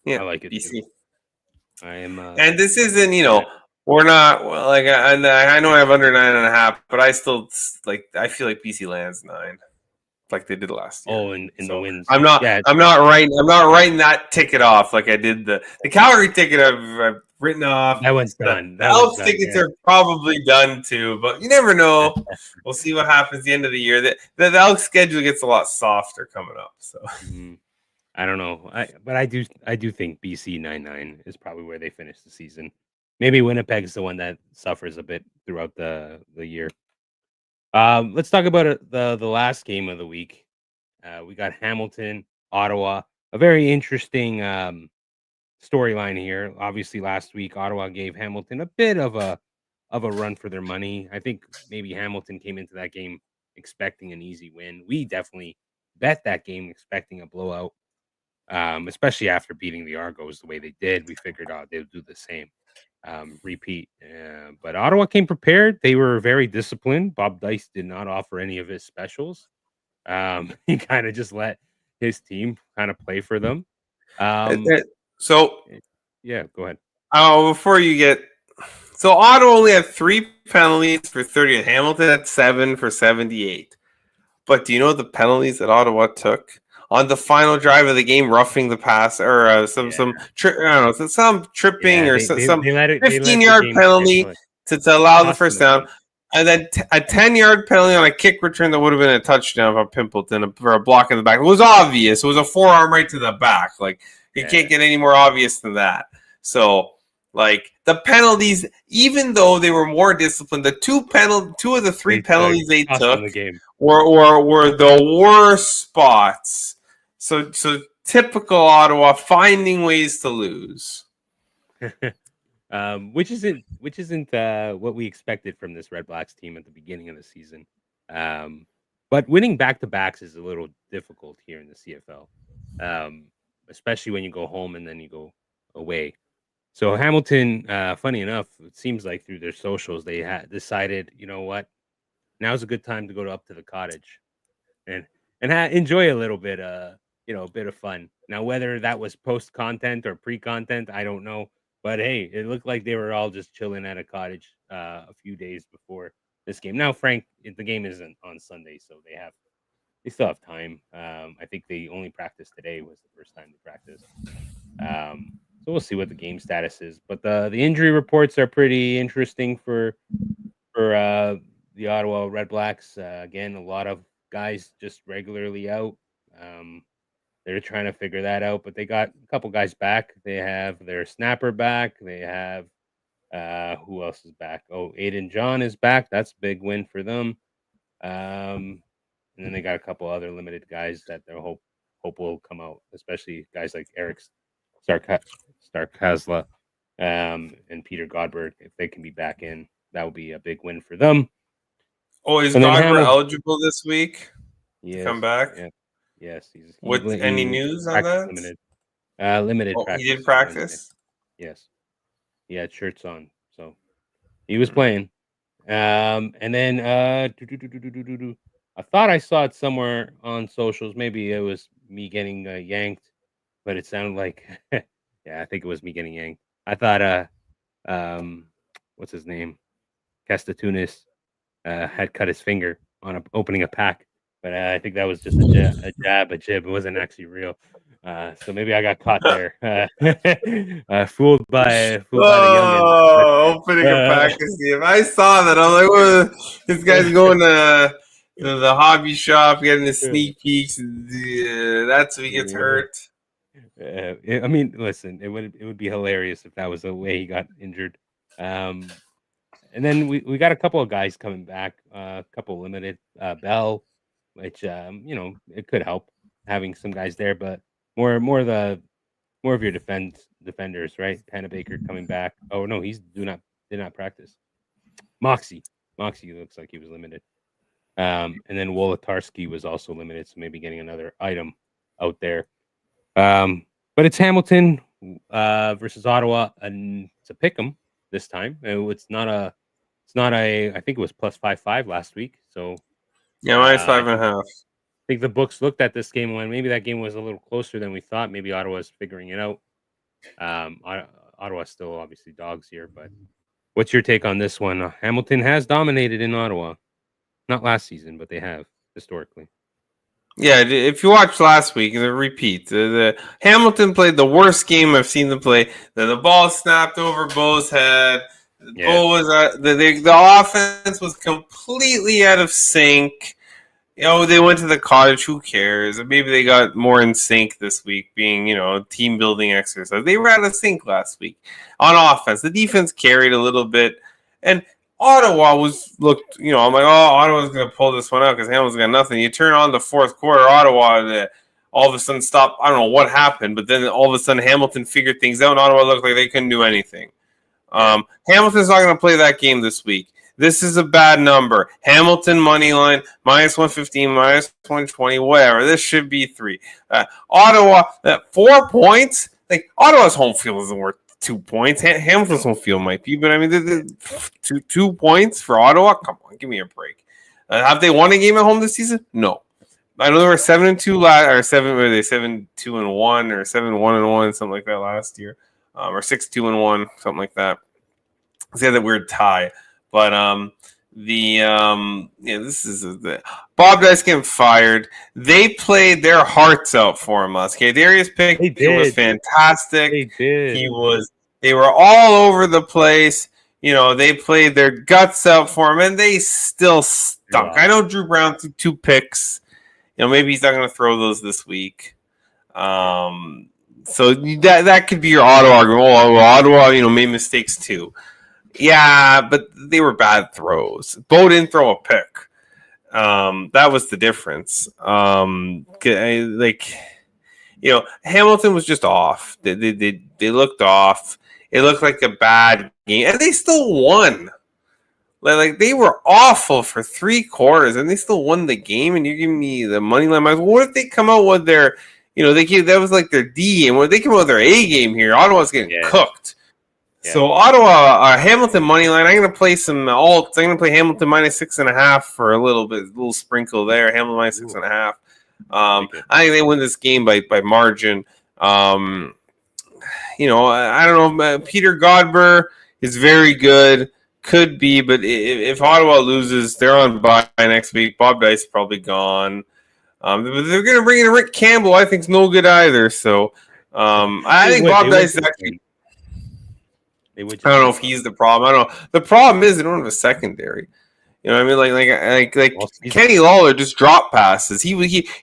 Yeah, I like it. BC. Too. I am. And this isn't, we're not I know I have under 9.5, but I still I feel like BC lands 9, like they did last year. Oh, in the wins. I'm not writing that ticket off like I did the Calgary ticket. I've written off. That one's done. The Elks tickets are probably done too, but you never know. We'll see what happens at the end of the year. The Elks schedule gets a lot softer coming up. So. I don't know, but I do think BC 9-9 is probably where they finish the season. Maybe Winnipeg's the one that suffers a bit throughout the year. Let's talk about the last game of the week. We got Hamilton, Ottawa. A very interesting storyline here. Obviously, last week Ottawa gave Hamilton a bit of a run for their money. I think maybe Hamilton came into that game expecting an easy win. We definitely bet that game expecting a blowout, especially after beating the Argos the way they did. We figured out they would do the same, repeat. But Ottawa came prepared. They were very disciplined. Bob Dice did not offer any of his specials. He kind of just let his team kind of play for them. So, Yeah, go ahead. before you get, so Ottawa only had 3 penalties for 30. Hamilton had 7 for 78. But do you know the penalties that Ottawa took on the final drive of the game, roughing the pass, or I don't know, some tripping, Yeah, or some they let it. They let the 15-yard game penalty get to allow the cost them first the down, game. and then a 10-yard penalty on a kick return that would have been a touchdown for Pimpleton for a block in the back. It was obvious. It was a forearm right to the back. Like, you can't get any more obvious than that. So, like, the penalties, even though they were more disciplined, the two of the 3 penalties they cost took them the game. were the worst spots. So typical Ottawa finding ways to lose. Which isn't what we expected from this Red Blacks team at the beginning of the season. But winning back to backs is a little difficult here in the CFL, especially when you go home and then you go away. So Hamilton, funny enough, it seems like through their socials they had decided, you know what, now's a good time to go up to the cottage and enjoy a little bit, a bit of fun. Now, whether that was post content or pre content, I don't know. But hey, it looked like they were all just chilling at a cottage a few days before this game. Now, Frank, the game isn't on Sunday, so they still have time. I think they only practiced today was the first time they practiced. So we'll see what the game status is. But the injury reports are pretty interesting for the Ottawa Red Blacks. Again, a lot of guys just regularly out. They're trying to figure that out, but they got a couple guys back. They have their snapper back. They have who else is back? Oh, Aiden John is back. That's a big win for them. And then they got a couple other limited guys that they hope will come out, especially guys like Eric Starkazla and Peter Godberg. If they can be back in, that would be a big win for them. Oh, is Godber eligible this week to come back? Yeah. Yes, he's any news on that? Limited. Limited practice. He did practice? Yes. He had shirts on, so he was playing. And then I thought I saw it somewhere on socials. Maybe it was me getting yanked, but it sounded like yeah, I think it was me getting yanked. I thought what's his name? Castatunis had cut his finger on opening a pack. But I think that was just a jib. It wasn't actually real. So maybe I got caught there, fooled by the youngin. Opening a pack of Steve. I saw that. I'm like, well, this guy's going to the hobby shop, getting his sneak peeks. And, that's when he gets hurt. I mean, listen, it would be hilarious if that was the way he got injured. And then we got a couple of guys coming back, a couple limited. Bell, which it could help having some guys there, but more of your defenders, right? Panabaker coming back. Oh no, did not practice. Moxie looks like he was limited. And then Wolotarski was also limited, so maybe getting another item out there. But it's Hamilton versus Ottawa, and it's a pick'em this time. It's not a. I think it was plus 5.5 last week. So yeah, minus 5.5. I think the books looked at this game when maybe that game was a little closer than we thought. Maybe Ottawa's figuring it out. Ottawa's still obviously dogs here, but what's your take on this one? Hamilton has dominated in Ottawa, not last season, but they have historically. Yeah, if you watched last week, the repeat, the Hamilton played the worst game I've seen them play. The ball snapped over Bo's head. Bo was the offense was completely out of sync. They went to the cottage. Who cares? Maybe they got more in sync this week, being team building exercise. They were out of sync last week on offense. The defense carried a little bit, and Ottawa looked, I'm like, oh, Ottawa's going to pull this one out because Hamilton's got nothing. You turn on the fourth quarter, Ottawa, all of a sudden stopped. I don't know what happened, but then all of a sudden Hamilton figured things out, and Ottawa looked like they couldn't do anything. Hamilton's not going to play that game this week. This is a bad number. Hamilton money line minus 115, minus 120, whatever. This should be 3. Ottawa, 4 points. Like Ottawa's home field isn't worth 2 points. Hamilton's home field might be, but I mean, 2 points for Ottawa. Come on, give me a break. Have they won a game at home this season? No. I know they were 7-2 last, or 7-2-1, or 7-1-1, something like that last year, or 6-2-1, something like that. They had that weird tie. But this is Bob Dice getting fired. They played their hearts out for him last game. Darius Pieguy was fantastic. They did. They were all over the place. They played their guts out for him, and they still stunk. Yeah. I know Drew Brown threw 2 picks. Maybe he's not going to throw those this week. So that could be your Ottawa argument. Oh, Ottawa, made mistakes too. Yeah, but they were bad throws. Bo didn't throw a pick. That was the difference. Hamilton was just off. They looked off. It looked like a bad game, and they still won. Like they were awful for 3 quarters, and they still won the game. And you're giving me the money line. What if they come out with their, that was like their D game. What if they come out with their A game here? Ottawa's getting cooked. Yeah. So Ottawa, Hamilton money line. I'm going to play some alts. I'm going to play Hamilton minus 6.5 for a little sprinkle there. Hamilton minus 6.5. I think they win this game by margin. I don't know. Peter Godber is very good. Could be, but if Ottawa loses, they're on bye next week. Bob Dice is probably gone. They're going to bring in Rick Campbell. I think is no good either. So I think Bob Dice is actually. I don't know if he's the problem. I don't know. The problem is they don't have a secondary. You know what I mean? Like Kenny Lawler just drop passes. He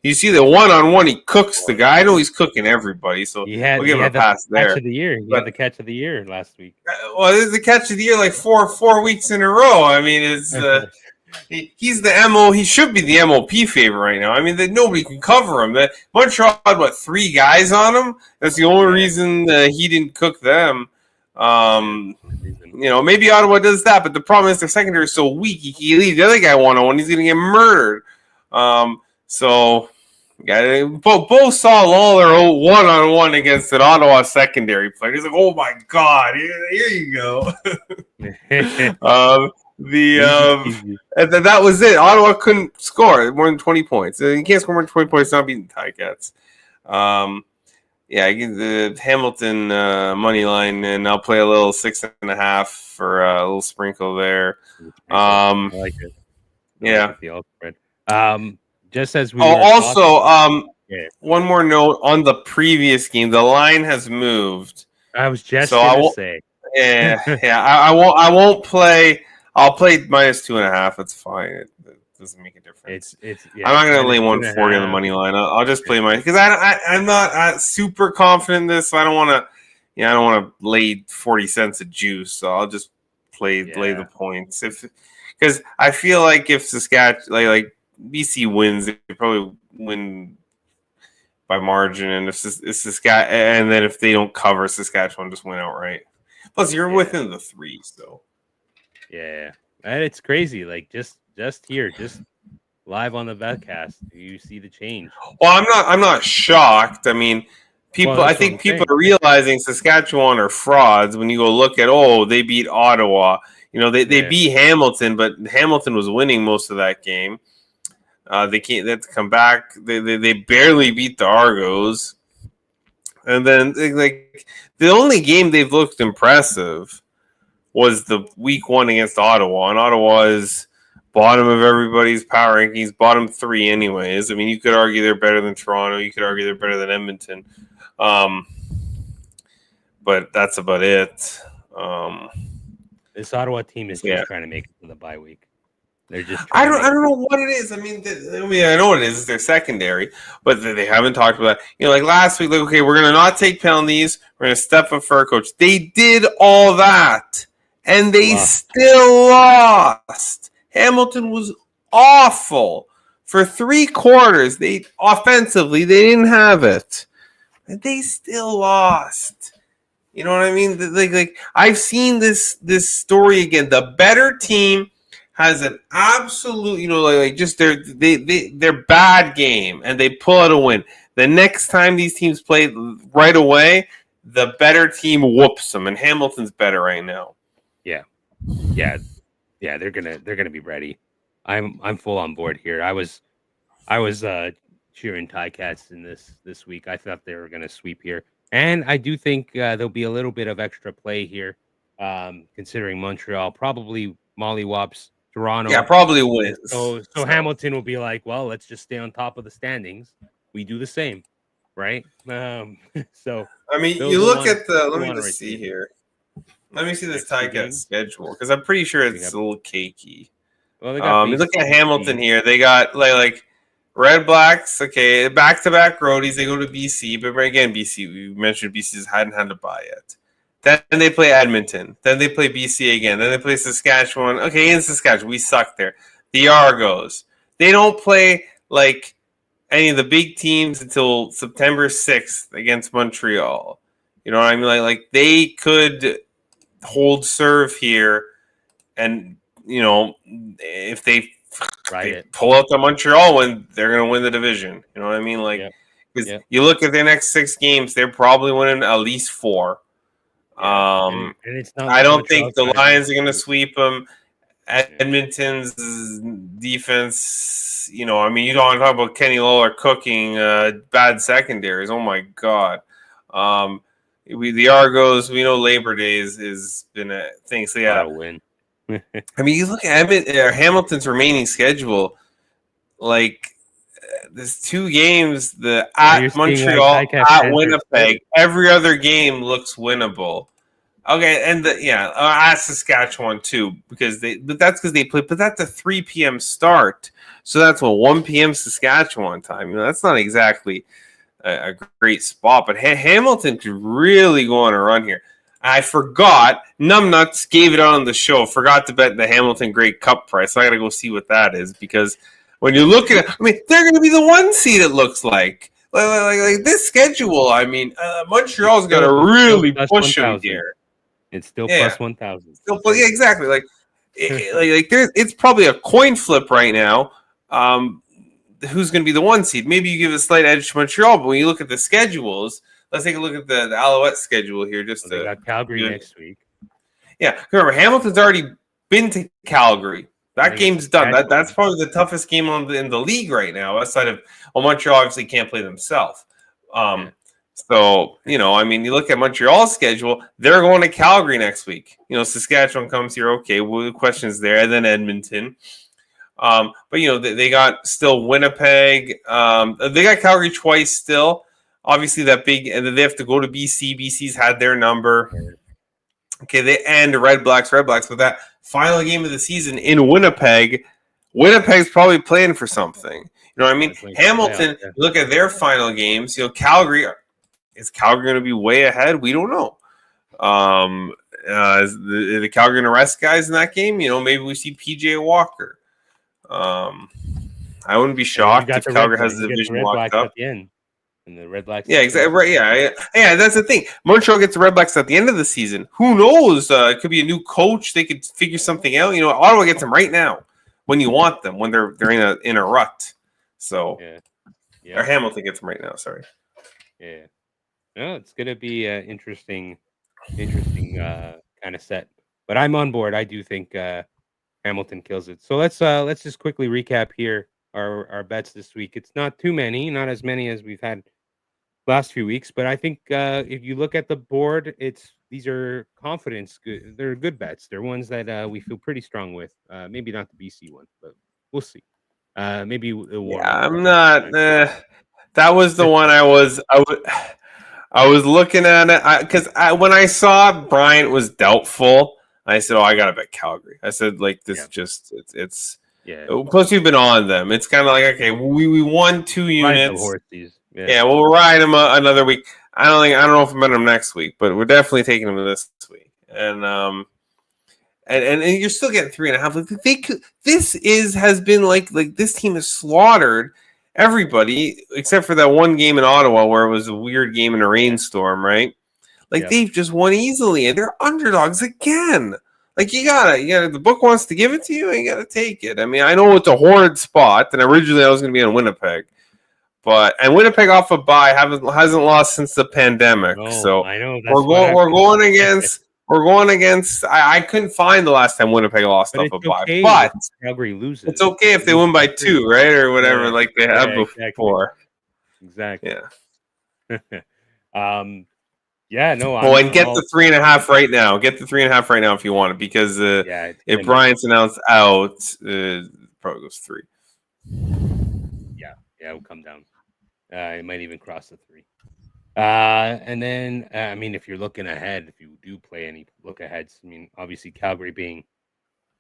you see the one-on-one, he cooks the guy. I know he's cooking everybody, so we'll give him a pass there. Catch of the year. He had the catch of the year last week. Well, this is the catch of the year like four weeks in a row. I mean, it's he's the MO. He should be the MOP favorite right now. I mean, nobody can cover him. Montreal had 3 guys on him. That's the only reason he didn't cook them. Maybe Ottawa does that, but the problem is their secondary is so weak. He leaves the other guy one-on-one, he's going to get murdered. Bo saw Lawler one-on-one against an Ottawa secondary player. He's like, oh my God, here you go. And then that was it. Ottawa couldn't score more than 20 points. You can't score more than 20 points, not beating Ticats. I get the Hamilton money line, and I'll play a little 6.5 for a little sprinkle there. I like it. Yeah. The spread. Just as we. One more note on the previous game. The line has moved. I was just going to say. Yeah. I won't play. I'll play minus 2.5. It's fine. It doesn't make a difference. I'm not going to lay 140 on the money line. I'll just play because I'm not super confident in this. So I don't want to. I don't want to lay 40 cents of juice. So I'll just lay the points. Because I feel like if Saskatchewan, like BC wins, they probably win by margin, and if Saskatchewan, and then if they don't cover, Saskatchewan just win outright. Plus, you're within the 3, so. Yeah, and it's crazy. Like just here, just live on the betcast, you see the change. Well, I'm not shocked. I mean, I think people are realizing Saskatchewan are frauds when you go look at they beat Ottawa. They beat Hamilton, but Hamilton was winning most of that game. They had to come back. They barely beat the Argos, and then the only game they've looked impressive was the week 1 against Ottawa, and Ottawa is bottom of everybody's power rankings, bottom 3 anyways. I mean, you could argue they're better than Toronto. You could argue they're better than Edmonton. But that's about it. This Ottawa team is just trying to make it to the bye week. They're just. I don't know what it is. I mean, I know what it is. It's their secondary, but they haven't talked about that. Like last week, okay, we're gonna not take penalties. We're gonna step up for our coach. They did all that, and they still lost. Hamilton was awful for 3 quarters. They offensively they didn't have it, and they still lost. You know what I mean? Like I've seen this story again. The better team has an absolute, like just their bad game, and they pull out a win. The next time these teams play right away, the better team whoops them, and Hamilton's better right now. Yeah. They're gonna be ready. I'm full on board here. I was cheering Ticats in this week. I thought they were gonna sweep here, and I do think there'll be a little bit of extra play here, considering Montreal probably mollywops Toronto. Yeah, probably wins. So Hamilton will be like, well, let's just stay on top of the standings. We do the same, right? So I mean, you look at the. Let me just see here. Let me see this Ticat schedule because I'm pretty sure it's a little cakey. Well, you look at Hamilton here. They got like Red Blacks. Okay, back-to-back roadies. They go to BC, but again, BC. We mentioned BC hadn't had to buy yet. Then they play Edmonton. Then they play BC again. Then they play Saskatchewan. Okay, in Saskatchewan, we suck there. The Argos. They don't play like any of the big teams until September 6th against Montreal. You know what I mean? Like they could hold serve here, and if they pull out the Montreal win, they're going to win the division. You know what I mean? Like, because you look at their next 6 games, they're probably winning at least 4. And it's not. I don't think the Lions are going to sweep them. Edmonton's defense, I mean, you don't want to talk about Kenny Lawler cooking bad secondaries. Oh my God. The Argos, we know Labor Day has been a thing. So yeah, win. I mean, you look at Hamilton's remaining schedule. Like, there's 2 games: at Montreal, at Winnipeg. Every other game looks winnable. Okay, and at Saskatchewan too, but that's because they play. But that's a 3 p.m. start, so that's 1 p.m. Saskatchewan time. That's not exactly a great spot, but Hamilton could really go on a run here. I forgot. Numbnuts gave it on the show. Forgot to bet the Hamilton Grey Cup price. So I got to go see what that is, because when you look at it, I mean, they're going to be the 1 seed. It looks like this schedule. I mean, Montreal's got to really push them here. It's still plus 1,000. Yeah, exactly. It's probably a coin flip right now. Who's going to be the 1 seed? Maybe you give a slight edge to Montreal, but when you look at the schedules, let's take a look at the Alouette schedule here. They got Calgary next week. Yeah, remember Hamilton's already been to Calgary. That game's done. That's probably the toughest game in the league right now. Outside of Montreal, obviously can't play themselves. So, I mean, you look at Montreal's schedule, they're going to Calgary next week. Saskatchewan comes here. Okay, well, the question's there. And then Edmonton. But, they got still Winnipeg. They got Calgary twice still. Obviously, that big, and then they have to go to BC. BC's had their number. Okay, they end Red Blacks. But that final game of the season in Winnipeg, Winnipeg's probably playing for something. You know what I mean? Hamilton, look at their final games. Calgary. Is Calgary going to be way ahead? We don't know. Is the Calgary going to rest guys in that game? Maybe we see PJ Walker. I wouldn't be shocked if Calgary has the division locked up. At the end. And the Red Blacks. Yeah, exactly. Right. Yeah. That's the thing. Montreal gets the Red Blacks at the end of the season. Who knows? It could be a new coach. They could figure something out. Ottawa gets them right now when you want them, when they're in a rut. So, or Hamilton gets them right now. Sorry. Yeah. No, it's going to be an interesting kind of set. But I'm on board. I do think Hamilton kills it. So let's just quickly recap here our bets this week. It's not too many, not as many as we've had last few weeks. But I think if you look at the board, these are confidence. They're good bets. They're ones that we feel pretty strong with. Maybe not the BC one, but we'll see. Maybe the war. Yeah, I'm not. That was the one I was looking at it because when I saw Bryant was doubtful, I said, "Oh, I gotta bet Calgary." I said, "Like this, it's." Plus, we've been on them. It's kind of like, okay, we won 2 units. We'll ride them another week. I don't know if I'm betting them next week, but we're definitely taking them this week. And and you're still getting 3.5. Like they could, has been like this team has slaughtered everybody except for that one game in Ottawa where it was a weird game in a rainstorm, right? Like they've just won easily, and they're underdogs again. Like you gotta. The book wants to give it to you, and you gotta take it. I mean, I know it's a horrid spot, and originally I was gonna be on Winnipeg, and Winnipeg off a bye hasn't lost since the pandemic. No, so I know we're going against. I couldn't find the last time Winnipeg lost off a bye, but Calgary loses. It's okay if they win by 2, right, or whatever, like they have before. Exactly. Yeah. Yeah, no. And get the 3.5 right now. Get the 3.5 right now if you want it, because if Bryant's announced out, it probably goes 3. Yeah, it'll come down. It might even cross the 3. And then, I mean, if you're looking ahead, if you do play any look aheads, I mean, obviously Calgary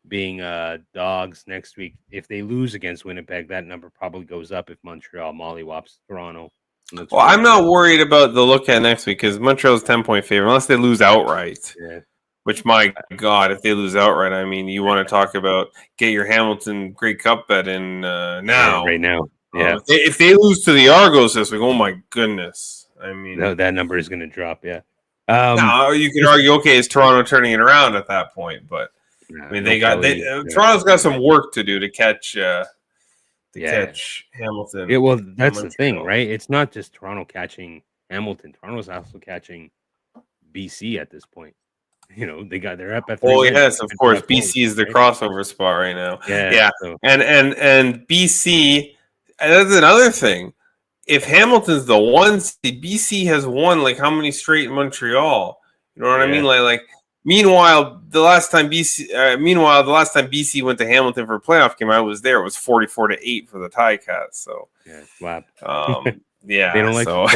being dogs next week. If they lose against Winnipeg, that number probably goes up. If Montreal mollywops Toronto. Well, I'm not worried about the look at next week because Montreal's 10-point favorite, unless they lose outright. Yeah. Which, my God, if they lose outright, I mean, you want to talk about get your Hamilton Grey Cup bet in now. Right now. Yeah. If they lose to the Argos this week, oh my goodness. I mean, no, that number is going to drop. Yeah. Now you can argue, okay, is Toronto turning it around at that point? But I mean, Toronto's got some work to do to catch. Catch Hamilton. Yeah, well, that's the thing, right? It's not just Toronto catching Hamilton. Toronto's also catching BC at this point. You know, they're up at 3. Oh yes, of course. BC is the crossover spot right now. Yeah. So. And BC, that's another thing. If Hamilton's the 1 seed, BC has won like how many straight in Montreal? You know what I mean? Like. Meanwhile, the last time BC went to Hamilton for a playoff game, I was there. It was 44-8 for the Ticats. So slap. Yeah, they don't like so.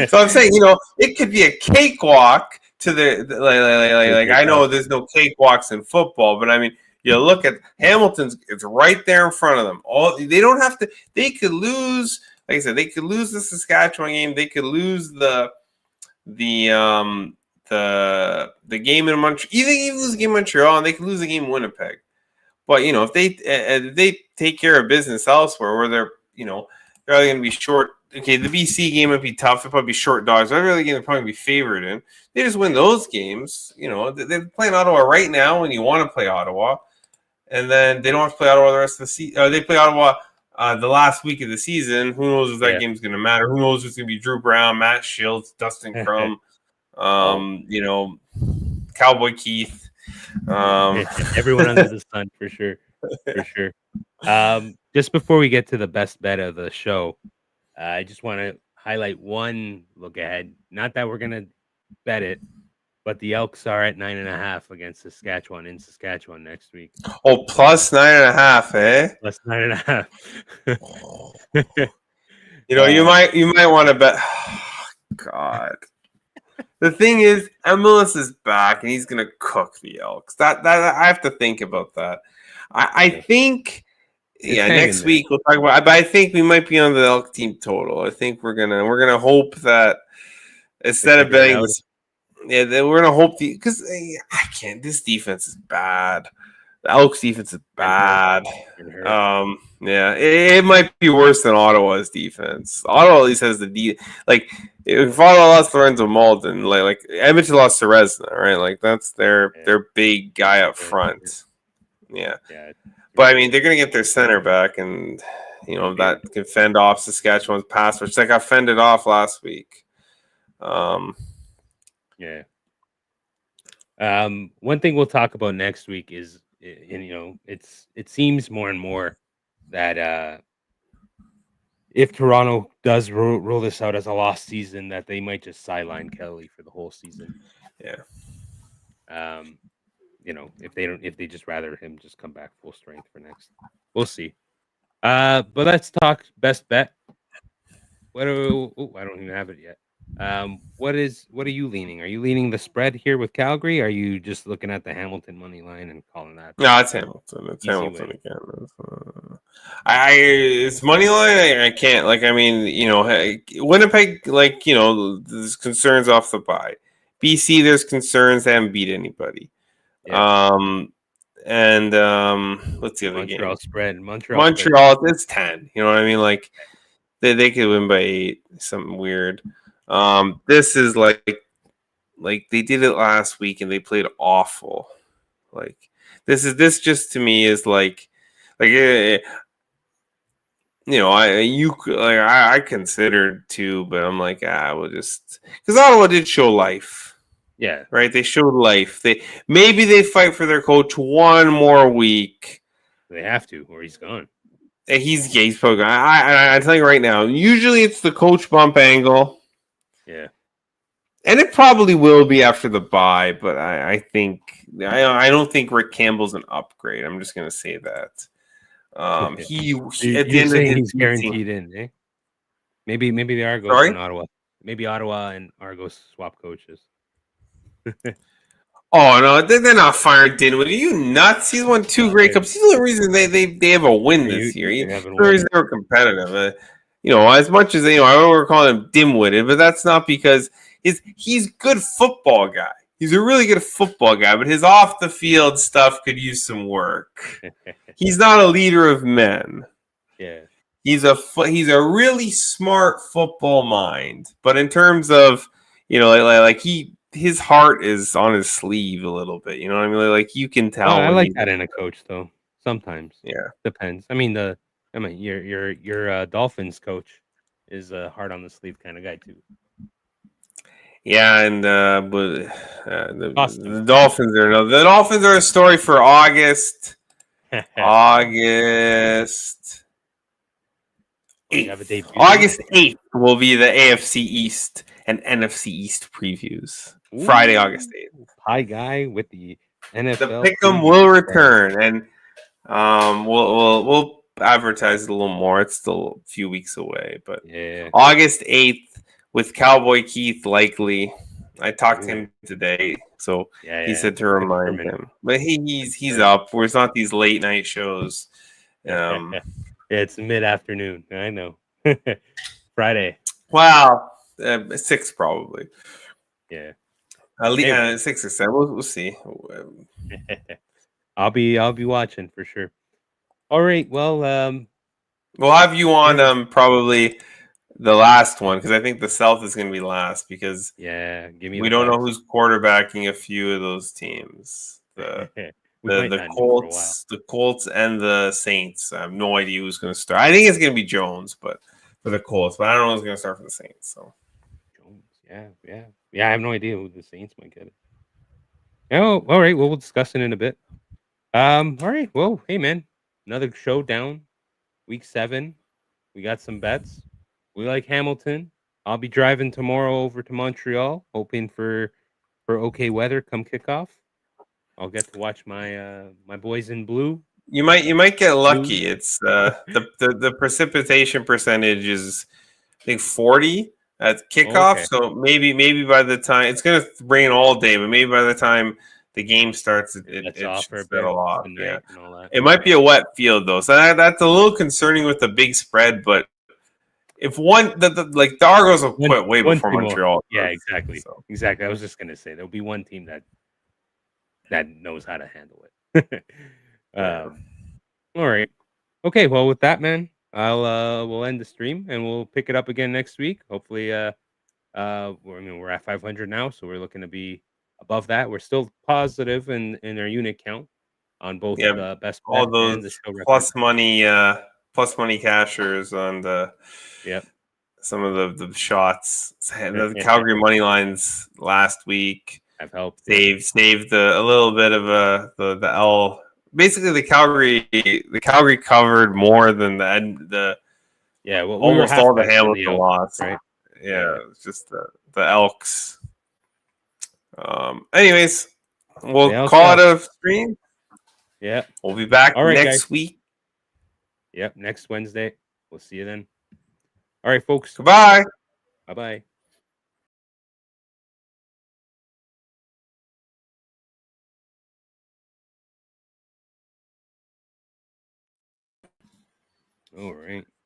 So I'm saying, it could be a cakewalk to the I know there's no cakewalks in football, but I mean, you look at Hamilton's; it's right there in front of them. They don't have to. They could lose. Like I said, they could lose the Saskatchewan game. They could lose the game in Montreal, even lose the game in Montreal, and they can lose the game in Winnipeg. But if they take care of business elsewhere, where they're either going to be short. Okay, the BC game would be tough. They'll probably be short dogs. They're really going to probably be favored in. They just win those games. They're playing Ottawa right now when you want to play Ottawa, and then they don't have to play Ottawa the rest of the season. They play Ottawa the last week of the season. Who knows if that game's going to matter? Who knows if it's going to be Drew Brown, Matt Shields, Dustin Crum. Cowboy Keith, everyone under the sun for sure. Just before we get to the best bet of the show, I just want to highlight one look ahead. Not that we're gonna bet it, but the Elks are at 9.5 against Saskatchewan in Saskatchewan next week. Oh, plus 9.5, eh? Plus 9.5. You might want to bet. Oh, God. The thing is, Emilus is back, and he's going to cook the Elks. That I have to think about that. I think, next week we'll talk about. But I think we might be on the Elk team total. I think we're gonna hope that instead of betting, we're gonna hope because I can't. This defense is bad. The Elks defense is bad. It might be worse than Ottawa's defense. Ottawa at least has the if Ottawa lost Lorenzo Malden, like Edmonton lost to Resna, right? Like that's their big guy up front. Yeah. But I mean, they're gonna get their center back, and that can fend off Saskatchewan's pass, which they got fended off last week. One thing we'll talk about next week is, it seems more and more that if Toronto does rule this out as a lost season, that they might just sideline Kelly for the whole season. If they just rather him just come back full strength for next, we'll see. But let's talk best bet. I don't even have it yet. What are you leaning? Are you leaning the spread here with Calgary? Are you just looking at the Hamilton money line and calling that? No, it's Hamilton. It's Hamilton win again. It's money line. I can't. Winnipeg. There's concerns off the bye. BC, there's concerns. They haven't beat anybody. Yeah. And what's the other Montreal game? spread. Montreal spread. Montreal, it's 10. You know what I mean? Like they could win by 8, something weird. This is like they did it last week and they played awful. Like this just to me is I considered too, but I'm like we'll just because Ottawa did show life, Yeah, right? They showed life. They fight for their coach one more week. they have to, or he's gone. He's probably gone. I tell you right now. Usually it's the coach bump angle. Yeah. And it probably will be after the bye, but I think I don't think Rick Campbell's an upgrade. I'm just gonna say that. He at the You're end of saying his he's guaranteed in, eh? Maybe the Argos sorry. and Ottawa. Maybe Ottawa and Argos swap coaches. Oh no, they're not firing Dinwiddie. Are you nuts? He's won 2 Grey Cups. He's the only reason they have a win this year. They He's haven't the won. reason they were competitive. As much as I know we're calling him dim-witted, but that's not because he's good football guy. He's a really good football guy, but his off the field stuff could use some work. He's not a leader of men. Yeah. He's a really smart football mind, but in terms of his heart is on his sleeve a little bit. You know what I mean? Like you can Oh, tell I when like he's that in a coach, though. Sometimes. yeah. Depends. I mean, your Dolphins coach is a heart on the sleeve kind of guy too. Yeah, and Cost him. the Dolphins are a story for August. August You have a 8th. debut. August 8th will be the AFC East and NFC East previews. Friday, August 8th. Pieguy with the The NFL Pick'em preview. will return, and we'll advertise it a little more. It's still a few weeks away, but Yeah. August 8th with Cowboy Keith likely. I talked to him today, so he said to remind him. But he's up. Where it's not these late night shows. Yeah, it's mid-afternoon. I know. Friday. Wow, 6 probably. Yeah. At least Hey. 6 or 7. We'll see. I'll be watching for sure. All right. Well, We'll have you on probably the last one because I think the South is going to be last because give me we the don't know Bucks. who's quarterbacking a few of those teams. We might The not know for a while. Colts and the Saints. I have no idea who's going to start. I think it's going to be Jones, but for the Colts, but I don't know who's going to start for the Saints. So Jones. Yeah. I have no idea who the Saints might get it. Oh, all right. Well, we'll discuss it in a bit. All right. Well, hey man, another showdown. Week 7. We got some bets. We like Hamilton. I'll be driving tomorrow over to Montreal, hoping for okay weather come kickoff. I'll get to watch my boys in blue. you might get lucky. It's the precipitation percentage is I think 40 at kickoff. Okay. So maybe by the time it's going to rain all day, but maybe by the time the game starts, it Off should for a bit settle off. tonight Yeah, and all that. it might be a wet field though, so that's a little concerning with the big spread. But if the Argos will quit way before team will- Montreal. Yeah, exactly. So. Exactly. I was just gonna say there'll be one team that knows how to handle it. All right. Okay. Well, with that, man, we'll end the stream and we'll pick it up again next week. Hopefully, we're at 500 now, so we're looking to be above that. We're still positive in our unit count on both the best all bet those and the show record. plus money cashers on the some of the shots. The Calgary money lines last week have helped. Saved a little bit of the L. Basically, the Calgary covered more than the almost all the Hamilton loss. Right? Yeah, it's just the Elks. Anyways, we'll call it a stream. Yeah, we'll be back next week. Yep, next Wednesday. We'll see you then. All right, folks. Goodbye. Bye-bye. All right.